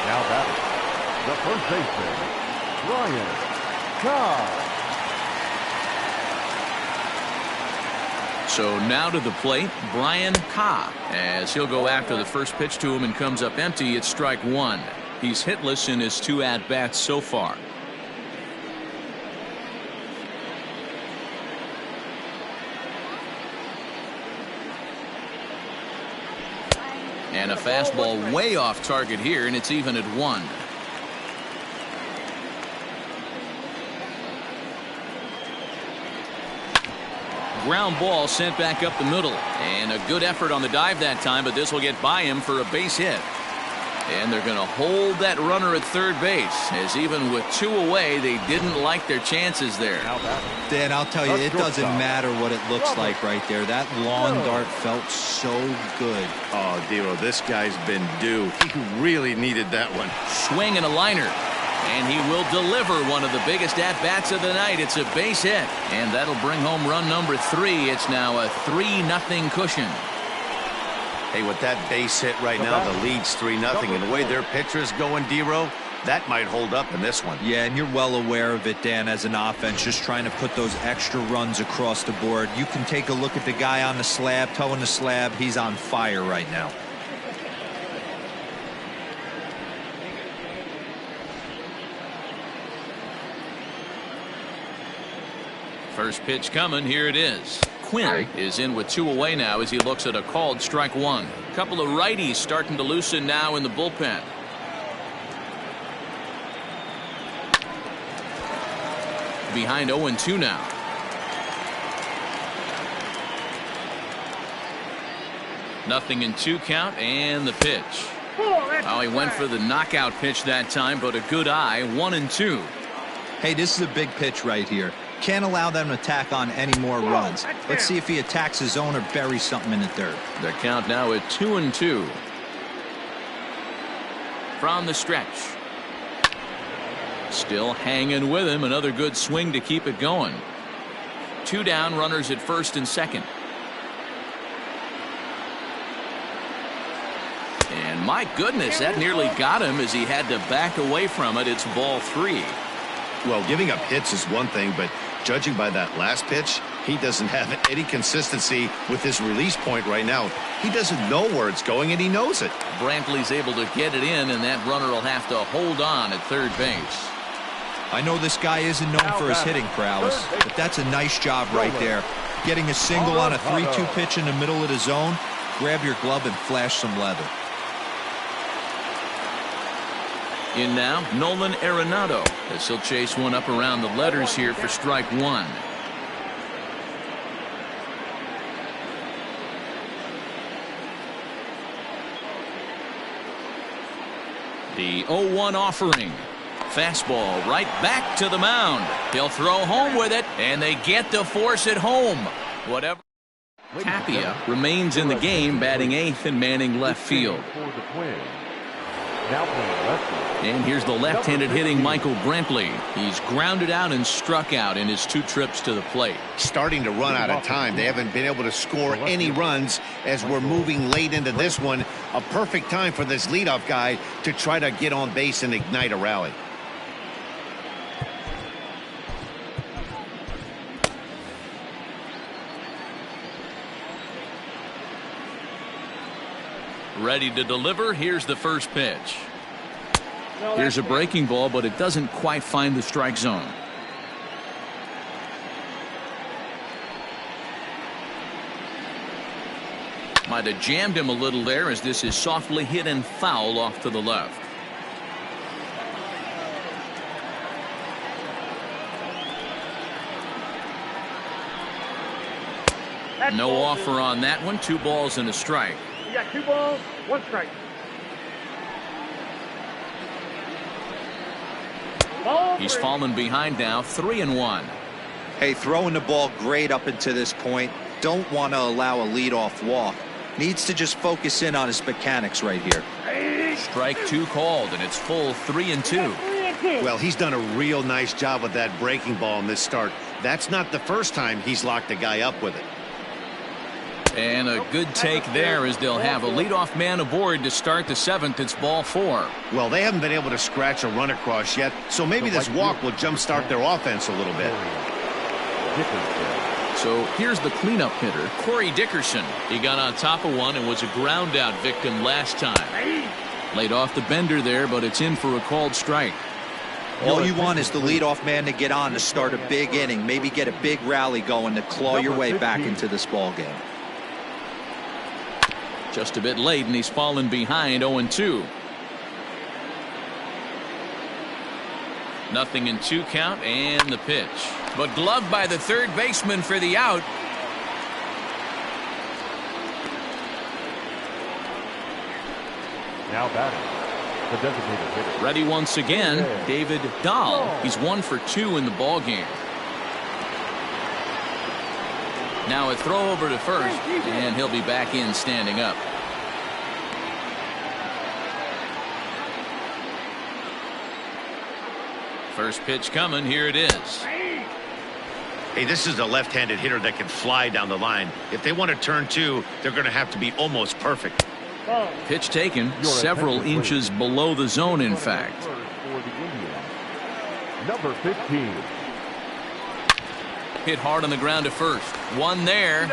Now batting, the first baseman, Ryan Cobb. So now to the plate, Brian Ka, as he'll go after the first pitch to him and comes up empty. It's strike one. He's hitless in his 2 at-bats so far. And a fastball way off target here, and it's even at 1. Ground ball sent back up the middle, and a good effort on the dive that time, but this will get by him for a base hit. And they're going to hold that runner at third base, as even with 2 away, they didn't like their chances there. Dan, I'll tell you, it doesn't matter what it looks like right there. That long dart felt so good. Oh, Dero, this guy's been due. He really needed that one. Swing and a liner. And he will deliver one of the biggest at-bats of the night. It's a base hit, and that'll bring home run number 3. It's now a 3-0 cushion. Hey, with that base hit right now, the lead's 3-0. And the way their pitcher's going, Dero, that might hold up in this one. Yeah, and you're well aware of it, Dan, as an offense, just trying to put those extra runs across the board. You can take a look at the guy on the slab, towing the slab. He's on fire right now. First pitch coming. Here it is. Quinn is in with 2 away now as he looks at a called strike 1. Couple of righties starting to loosen now in the bullpen. Behind 0-2 now. Nothing in 2 count, and the pitch. Oh, he went for the knockout pitch that time, but a good eye. 1-2. Hey, this is a big pitch right here. Can't allow them to tack on any more runs. Let's see if he attacks his own or buries something in the dirt. The count now at 2-2. From the stretch. Still hanging with him. Another good swing to keep it going. 2 down, runners at first and second. And my goodness, that nearly got him as he had to back away from it. It's ball 3. Well, giving up hits is one thing, but judging by that last pitch, he doesn't have any consistency with his release point right now. He doesn't know where it's going, and he knows it. Brantley's able to get it in, and that runner will have to hold on at third base. I know this guy isn't known for his hitting prowess, but that's a nice job right there. Getting a single on a 3-2 pitch in the middle of the zone. Grab your glove and flash some leather. In now, Nolan Arenado, as he'll chase one up around the letters here for strike 1. The 0-1 offering. Fastball right back to the mound. He'll throw home with it, and they get to force it home. Whatever. Tapia remains in the game, batting 8th and manning left field. And here's the left-handed hitting Michael Brantley. He's grounded out and struck out in his 2 trips to the plate. Starting to run out of time. They haven't been able to score any runs as we're moving late into this one. A perfect time for this leadoff guy to try to get on base and ignite a rally. Ready to deliver. Here's the first pitch. Here's a breaking ball, but it doesn't quite find the strike zone. Might have jammed him a little there as this is softly hit and foul off to the left. No offer on that one. 2 balls and a strike. You got 2 balls, 1 strike. He's fallen behind now, 3-1. Hey, throwing the ball great up until this point. Don't want to allow a leadoff walk. Needs to just focus in on his mechanics right here. Strike 2 called, and it's full 3-2. Well, he's done a real nice job with that breaking ball in this start. That's not the first time he's locked a guy up with it. And a good take there as they'll have a leadoff man aboard to start the 7th. It's ball 4. Well, they haven't been able to scratch a run across yet, so maybe this walk will jumpstart their offense a little bit. So here's the cleanup hitter, Corey Dickerson. He got on top of one and was a ground out victim last time. Laid off the bender there, but it's in for a called strike. All you want is the leadoff man to get on to start a big inning, maybe get a big rally going to claw your way back into this ball game. Just a bit late, and he's fallen behind 0-2. 0-2 count, and the pitch. But gloved by the third baseman for the out. Now batting, the designated hitter. Ready once again, David Dahl. He's 1 for 2 in the ball game. Now a throw over to first, and he'll be back in standing up. First pitch coming. Here it is. Hey, this is a left-handed hitter that can fly down the line. If they want to turn 2, they're going to have to be almost perfect. Pitch taken several inches below the zone, in fact. For the Indians, number 15. Hit hard on the ground to first. One there.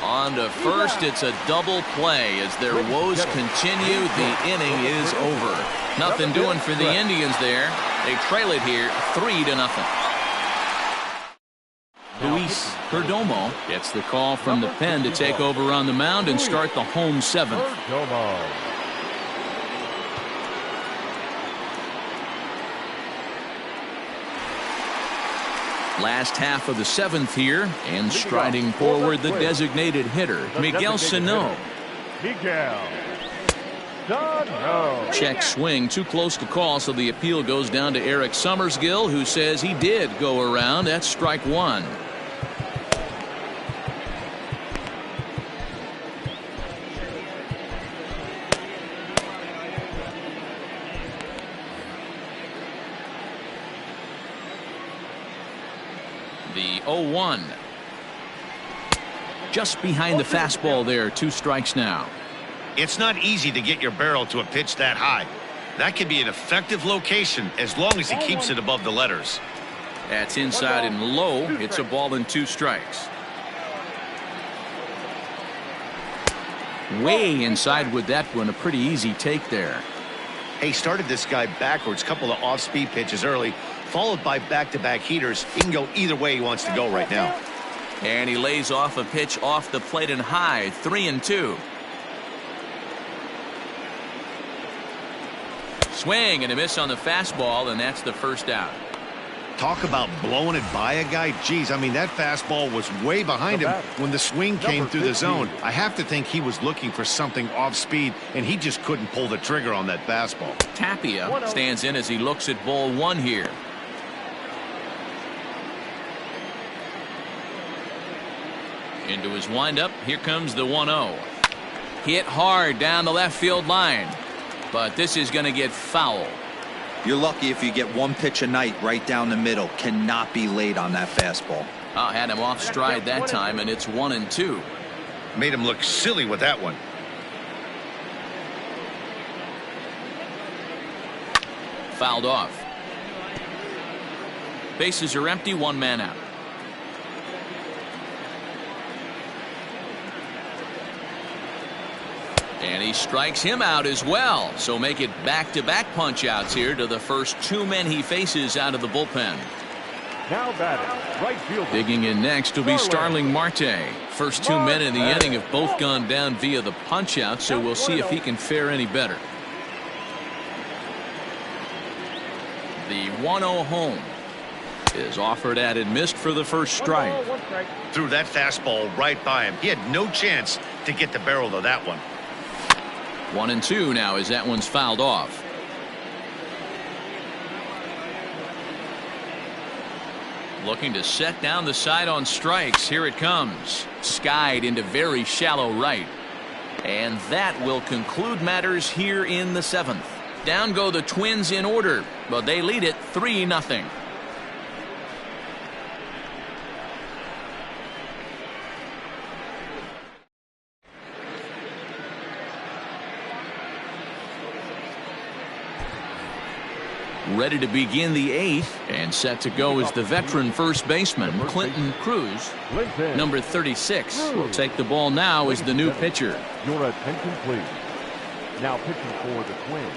On to first. It's a double play as their woes continue. The inning is over. Nothing doing for the Indians there. They trail it here 3-0. Luis Perdomo gets the call from the pen to take over on the mound and start the home 7th. Last half of the 7th here, and striding forward the designated hitter, Miguel Sano. Check swing, too close to call, so the appeal goes down to Eric Summersgill, who says he did go around. That's strike 1. The 0-1. Just behind the fastball there. 2 strikes now. It's not easy to get your barrel to a pitch that high. That can be an effective location as long as he keeps it above the letters. That's inside and low. It's a ball and 2 strikes. Way inside with that one. A pretty easy take there. He started this guy backwards, couple of off-speed pitches early, followed by back-to-back heaters. He can go either way he wants to go right now. And he lays off a pitch off the plate and high. 3-2. Swing and a miss on the fastball, and that's the first out. Talk about blowing it by a guy. Geez, I mean, that fastball was way behind him when the swing came through the zone. I have to think he was looking for something off speed, and he just couldn't pull the trigger on that fastball. Tapia stands in as he looks at ball 1 here. Into his windup. Here comes the 1-0. Hit hard down the left field line. But this is going to get foul. You're lucky if you get 1 pitch a night right down the middle. Cannot be late on that fastball. Had him off stride that time, and it's 1-2. Made him look silly with that one. Fouled off. Bases are empty. 1 man out. And he strikes him out as well. So make it back-to-back punch outs here to the first 2 men he faces out of the bullpen. Now batting, right fielder. Digging in next will be Starling Marte. First 2 men in the inning have both gone down via the punch-out, so we'll see if he can fare any better. The 1-0 home is offered at and missed for the first strike. Threw that fastball right by him. He had no chance to get the barrel of that one. 1-2 now as that one's fouled off. Looking to set down the side on strikes. Here it comes. Skied into very shallow right. And that will conclude matters here in the 7th. Down go the Twins in order, but they lead it 3-0. Ready to begin the 8th and set to go is the veteran first baseman Clinton Cruz. Number 36 will take the ball now as the new pitcher. Your attention, please. Now pitching for the Twins,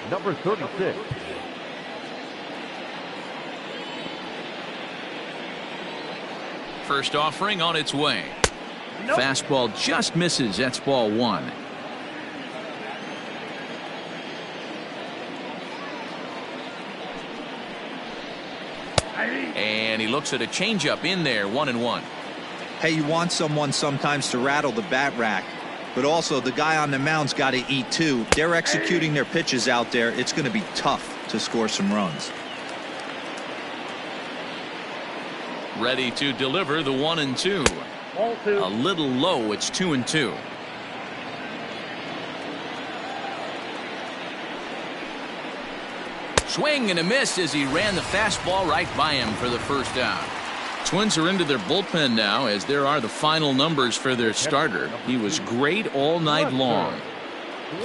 number 36. First offering on its way. Fastball just misses. That's ball 1. And he looks at a changeup in there. 1-1. Hey, you want someone sometimes to rattle the bat rack, but also the guy on the mound's got to eat too. They're executing their pitches out there. It's going to be tough to score some runs. Ready to deliver the 1-2. A little low. It's 2-2. Swing and a miss as he ran the fastball right by him for the first out. Twins are into their bullpen now as there are the final numbers for their starter. He was great all night long.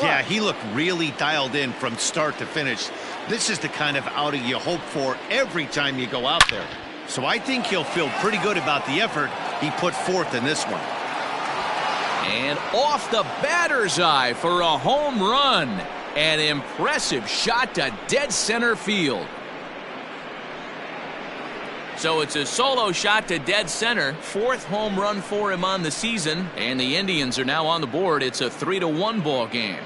Yeah, he looked really dialed in from start to finish. This is the kind of outing you hope for every time you go out there. So I think he'll feel pretty good about the effort he put forth in this one. And off the batter's eye for a home run. An impressive shot to dead center field. So it's a solo shot to dead center. 4th home run for him on the season. And the Indians are now on the board. It's a 3-1 ball game.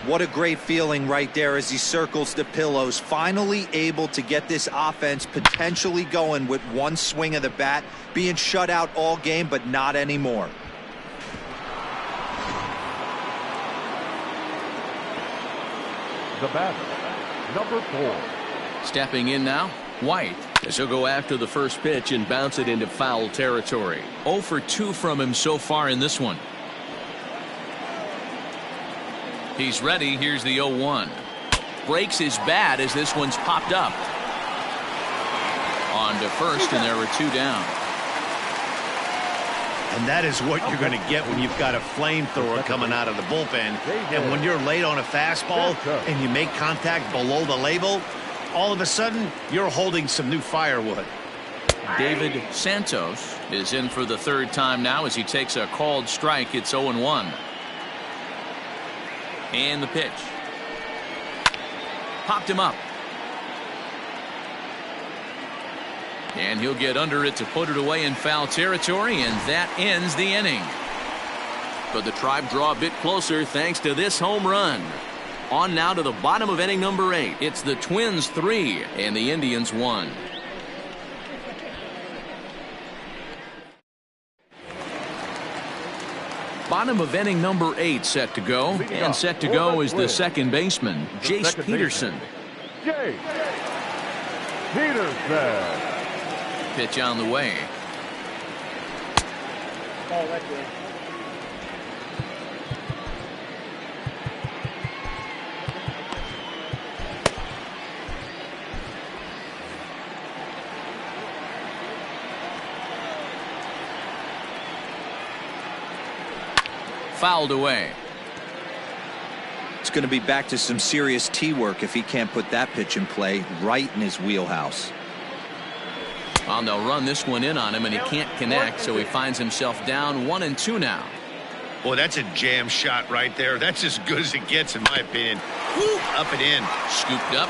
What a great feeling right there as he circles the pillows. Finally able to get this offense potentially going with one swing of the bat. Being shut out all game, but not anymore. The batter, number 4. Stepping in now, White. As he'll go after the first pitch and bounce it into foul territory. 0 for 2 from him so far in this one. He's ready. Here's the 0-1. Breaks his bat as this one's popped up. On to first, and there were 2 down. And that is what you're going to get when you've got a flamethrower coming out of the bullpen. And when you're late on a fastball and you make contact below the label, all of a sudden you're holding some new firewood. David Santos is in for the 3rd time now as he takes a called strike. It's 0-1. And the pitch. Popped him up. And he'll get under it to put it away in foul territory, and that ends the inning. But the Tribe draw a bit closer thanks to this home run. On now to the bottom of inning number 8. It's the Twins 3 and the Indians 1. Bottom of inning number 8 set to go. And set to go is the second baseman, Jace Peterson. Jace Peterson. Pitch on the way. Oh, that's good. Fouled away. It's going to be back to some serious tee work if he can't put that pitch in play right in his wheelhouse. Well, they'll run this one in on him, and he can't connect, so he finds himself down 1-2 now. Boy, that's a jam shot right there. That's as good as it gets, in my opinion. Woo, up and in. Scooped up.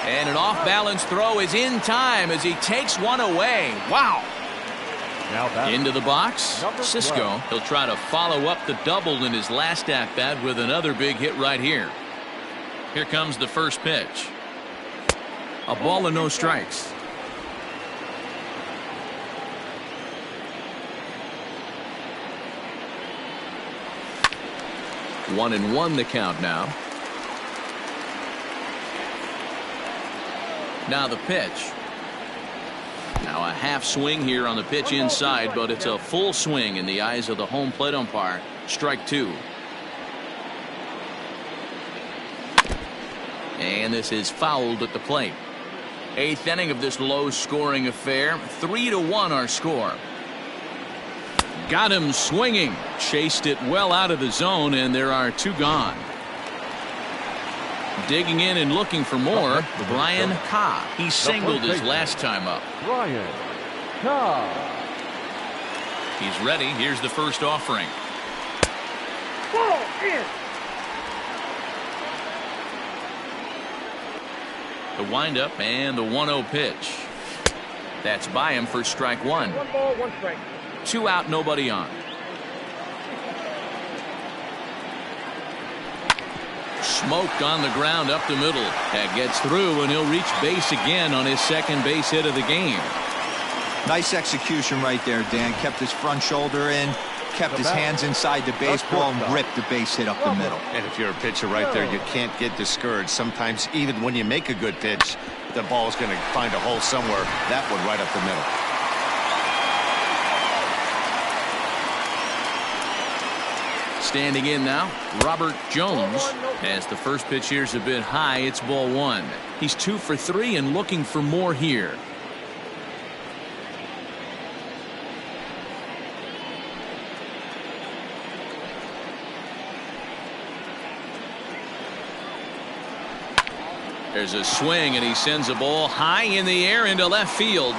And an off-balance throw is in time as he takes one away. Wow. Into the box. Cisco. He'll try to follow up the double in his last at-bat with another big hit right here. Here comes the first pitch. A ball and no strikes. One and one the count now. Now the pitch. Now a half swing here on the pitch inside, but it's a full swing in the eyes of the home plate umpire. Strike two. And this is fouled at the plate. Eighth inning of this low-scoring affair. 3-1 our score. Got him swinging. Chased it well out of the zone, and there are two gone. Digging in and looking for more, Brian Ka. He singled his last time up. Brian Ka. He's ready. Here's the first offering. Ball in. The windup and the 1-0 pitch. That's by him for strike one. 1 ball, 1 strike. 2 out, nobody on. Smoked on the ground up the middle. That gets through, and he'll reach base again on his second base hit of the game. Nice execution right there, Dan. Kept his front shoulder in, kept his hands inside the baseball, and ripped the base hit up the middle. And if you're a pitcher right there, you can't get discouraged. Sometimes even when you make a good pitch, the ball's going to find a hole somewhere. That one right up the middle. Standing in now, Robert Jones. As the first pitch here's a bit high, it's ball one. He's 2 for 3 and looking for more here. There's a swing, and he sends a ball high in the air into left field.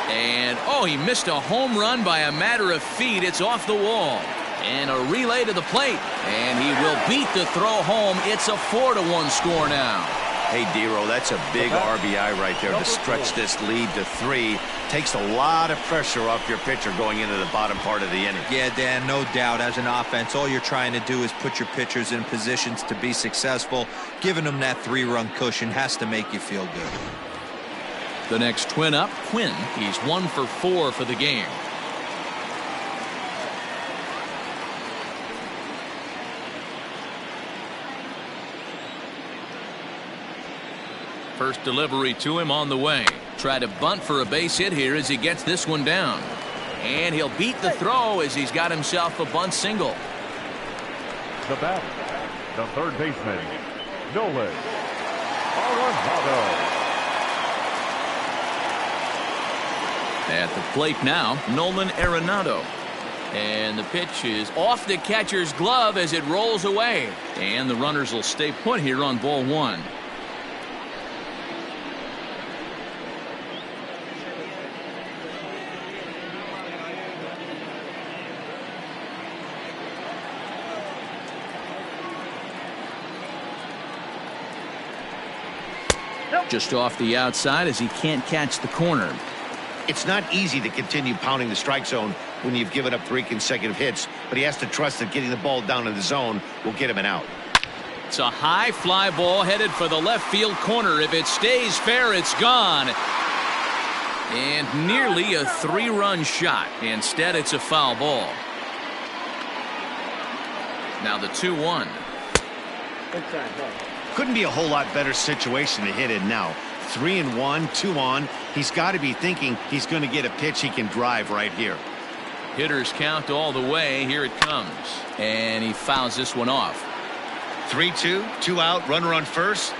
And, oh, he missed a home run by a matter of feet. It's off the wall. And a relay to the plate. And he will beat the throw home. It's a 4-1 score now. Hey, D-Roll, that's a big RBI right there to stretch this lead to 3. Takes a lot of pressure off your pitcher going into the bottom part of the inning. Yeah, Dan, no doubt. As an offense, all you're trying to do is put your pitchers in positions to be successful. Giving them that 3-run cushion has to make you feel good. The next twin up, Quinn. He's 1 for 4 for the game. First delivery to him on the way. Try to bunt for a base hit here as he gets this one down. And he'll beat the throw as he's got himself a bunt single. The batter, the third baseman, Nolan Arenado. At the plate now, Nolan Arenado. And the pitch is off the catcher's glove as it rolls away. And the runners will stay put here on ball one. Just off the outside as he can't catch the corner. It's not easy to continue pounding the strike zone when you've given up 3 consecutive hits, but he has to trust that getting the ball down in the zone will get him an out. It's a high fly ball headed for the left field corner. If it stays fair, it's gone. And nearly a 3-run shot. Instead, it's a foul ball. Now the 2-1. Inside ball. Couldn't be a whole lot better situation to hit in now. 3-1, 2 on. He's got to be thinking he's going to get a pitch he can drive right here. Hitters count all the way. Here it comes. And he fouls this one off. 3-2, 2 out, runner on first.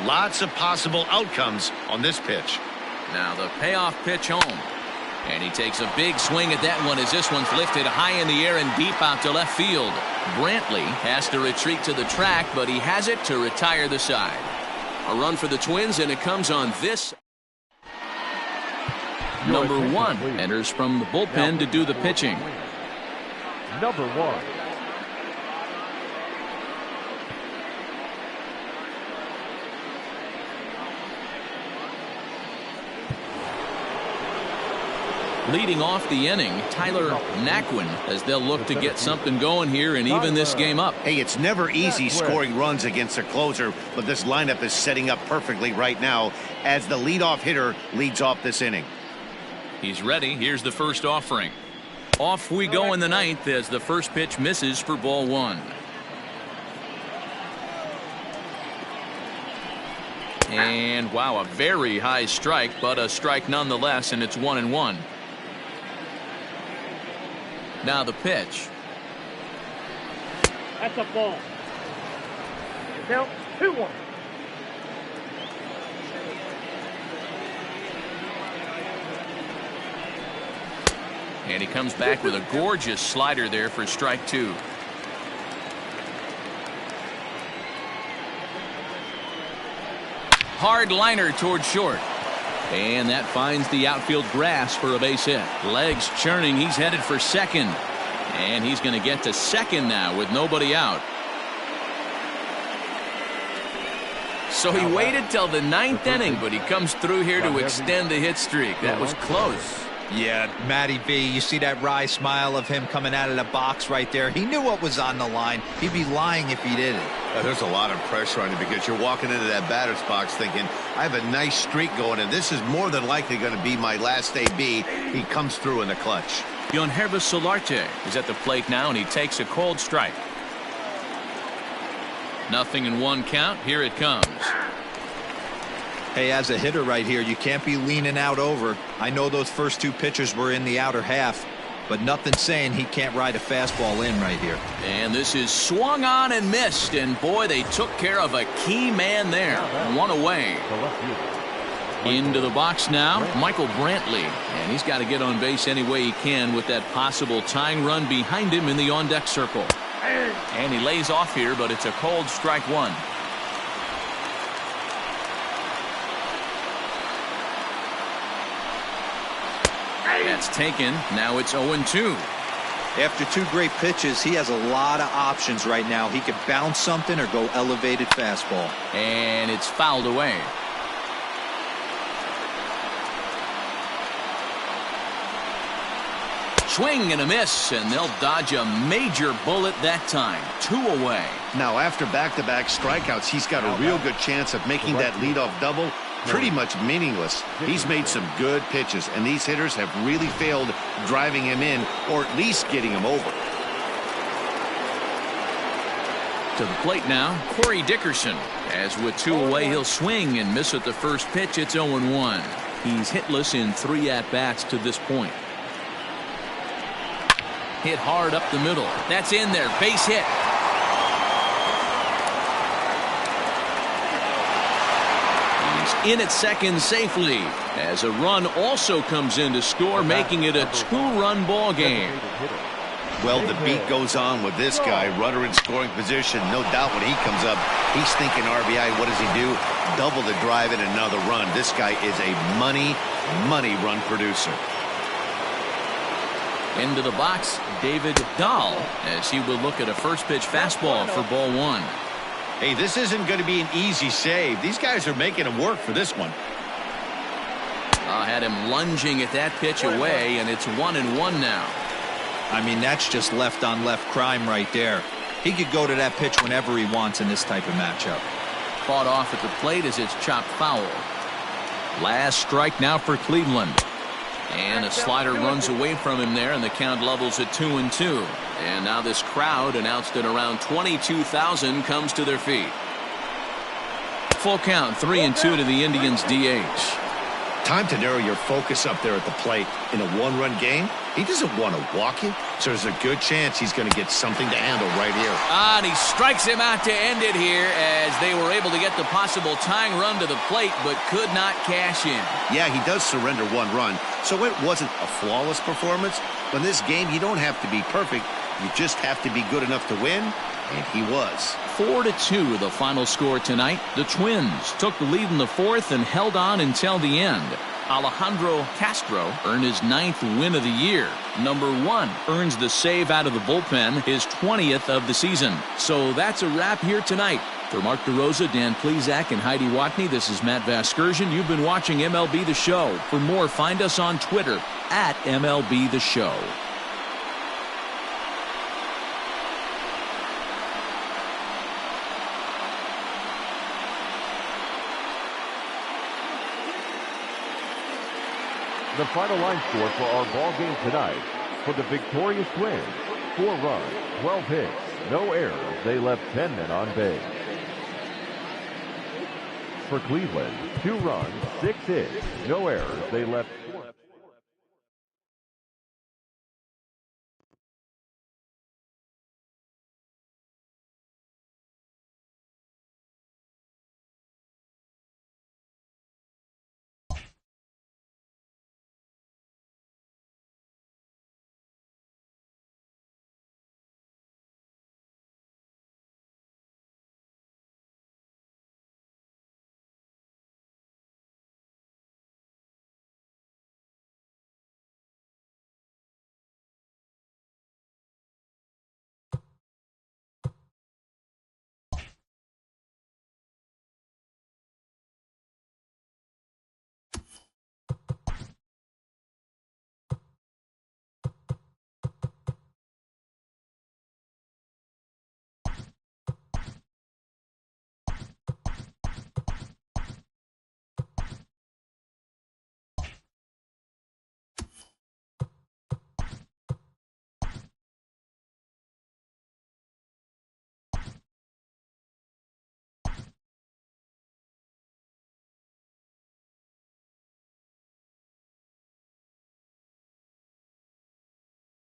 Lots of possible outcomes on this pitch. Now the payoff pitch home. And he takes a big swing at that one as this one's lifted high in the air and deep out to left field. Brantley has to retreat to the track, but he has it to retire the side. A run for the Twins, and it comes on this. Number 1 enters from the bullpen to do the pitching. number 1. Leading off the inning, Tyler Naquin, as they'll look to get something going here and even this game up. Hey, it's never easy scoring runs against a closer, but this lineup is setting up perfectly right now as the leadoff hitter leads off this inning. He's ready. Here's the first offering. Off we go in the ninth as the first pitch misses for ball 1. And wow, a very high strike, but a strike nonetheless, and it's 1-1. Now the pitch. That's a ball. Count 2-1. And he comes back with a gorgeous slider there for strike 2. Hard liner toward short. And that finds the outfield grass for a base hit. Legs churning. He's headed for second. And he's going to get to second now with nobody out. So he waited till the ninth inning, but he comes through here to extend the hit streak. That was close. Yeah, Matty B, you see that wry smile of him coming out of the box right there. He knew what was on the line. He'd be lying if he didn't. There's a lot of pressure on you because you're walking into that batter's box thinking, I have a nice streak going, and this is more than likely going to be my last AB. He comes through in the clutch. Yonhervis Solarte is at the plate now, and he takes a cold strike. 0-1 count. Here it comes. Hey, as a hitter right here, you can't be leaning out over. I know those first 2 pitchers were in the outer half, but nothing saying he can't ride a fastball in right here. And this is swung on and missed, and boy, they took care of a key man there. 1 away. Into the box now, Michael Brantley, and he's got to get on base any way he can with that possible tying run behind him in the on-deck circle. And he lays off here, but it's a cold strike 1. That's taken. Now it's 0-2. After 2 great pitches, he has a lot of options right now. He could bounce something or go elevated fastball. And it's fouled away. Swing and a miss, and they'll dodge a major bullet that time. 2 away. Now, after back-to-back strikeouts, he's got a real good chance of making that leadoff double pretty much meaningless. He's made some good pitches, and these hitters have really failed driving him in or at least getting him over. To the plate now, Corey Dickerson. As with 2 away, he'll swing and miss at the first pitch. It's 0-1. He's hitless in 3 at-bats to this point. Hit hard up the middle. That's in there. Base hit. In at second safely as a run also comes in to score, making it a 2-run ball game. Well, the beat goes on with this guy. Runner in scoring position. No doubt when he comes up, he's thinking RBI. What does he do? Double the drive and another run. This guy is a money run producer. Into the box, David Dahl, as he will look at a first pitch fastball for ball 1. Hey, this isn't going to be an easy save. These guys are making him work for this one. Had him lunging at that pitch away, and it's 1-1 now. I mean, that's just left-on-left crime right there. He could go to that pitch whenever he wants in this type of matchup. Fought off at the plate as it's chopped foul. Last strike now for Cleveland. And a slider runs away from him there, and the count levels at 2-2. And now this crowd, announced at around 22,000, comes to their feet. Full count, 3-2 to the Indians' DH. Time to narrow your focus up there at the plate. In a 1-run game, he doesn't want to walk you, so there's a good chance he's going to get something to handle right here. And he strikes him out to end it here as they were able to get the possible tying run to the plate, but could not cash in. Yeah, he does surrender 1 run, so it wasn't a flawless performance. But in this game, you don't have to be perfect. You just have to be good enough to win, and he was. 4-2 the final score tonight. The Twins took the lead in the 4th and held on until the end. Alejandro Castro earned his 9th win of the year. Number 1 earns the save out of the bullpen, his 20th of the season. So that's a wrap here tonight. For Mark DeRosa, Dan Plesac, and Heidi Watney, this is Matt Vasgersian. You've been watching MLB The Show. For more, find us on Twitter at MLB The Show. The final line score for our ball game tonight: for the victorious Twins, 4 runs, 12 hits, no errors. They left 10 men on base. For Cleveland, 2 runs, 6 hits, no errors. They left 4.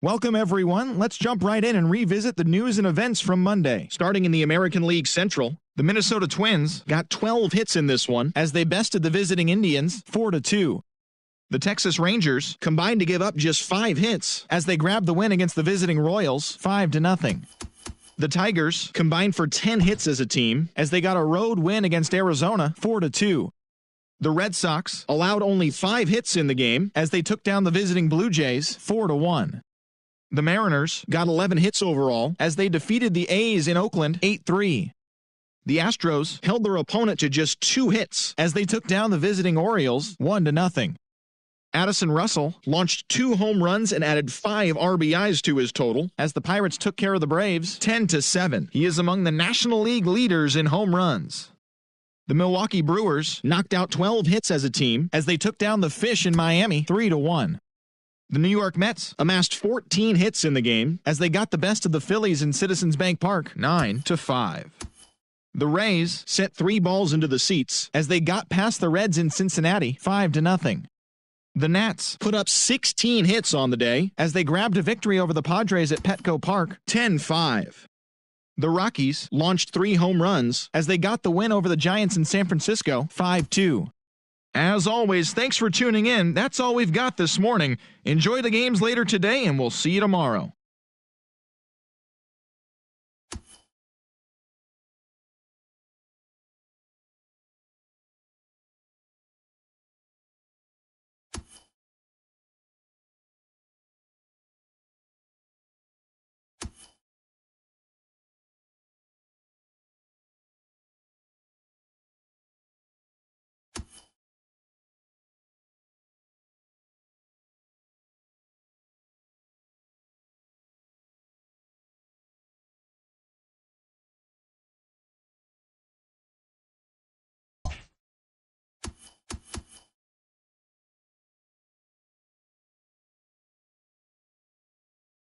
Welcome, everyone. Let's jump right in and revisit the news and events from Monday. Starting in the American League Central, the Minnesota Twins got 12 hits in this one as they bested the visiting Indians 4-2. The Texas Rangers combined to give up just 5 hits as they grabbed the win against the visiting Royals 5-0. The Tigers combined for 10 hits as a team as they got a road win against Arizona 4-2. The Red Sox allowed only 5 hits in the game as they took down the visiting Blue Jays 4-1. The Mariners got 11 hits overall as they defeated the A's in Oakland 8-3. The Astros held their opponent to just 2 hits as they took down the visiting Orioles 1-0. Addison Russell launched 2 home runs and added 5 RBIs to his total as the Pirates took care of the Braves 10-7. He is among the National League leaders in home runs. The Milwaukee Brewers knocked out 12 hits as a team as they took down the Fish in Miami 3-1. The New York Mets amassed 14 hits in the game as they got the best of the Phillies in Citizens Bank Park 9-5. The Rays sent 3 balls into the seats as they got past the Reds in Cincinnati 5-0. The Nats put up 16 hits on the day as they grabbed a victory over the Padres at Petco Park 10-5. The Rockies launched 3 home runs as they got the win over the Giants in San Francisco 5-2. As always, thanks for tuning in. That's all we've got this morning. Enjoy the games later today, and we'll see you tomorrow.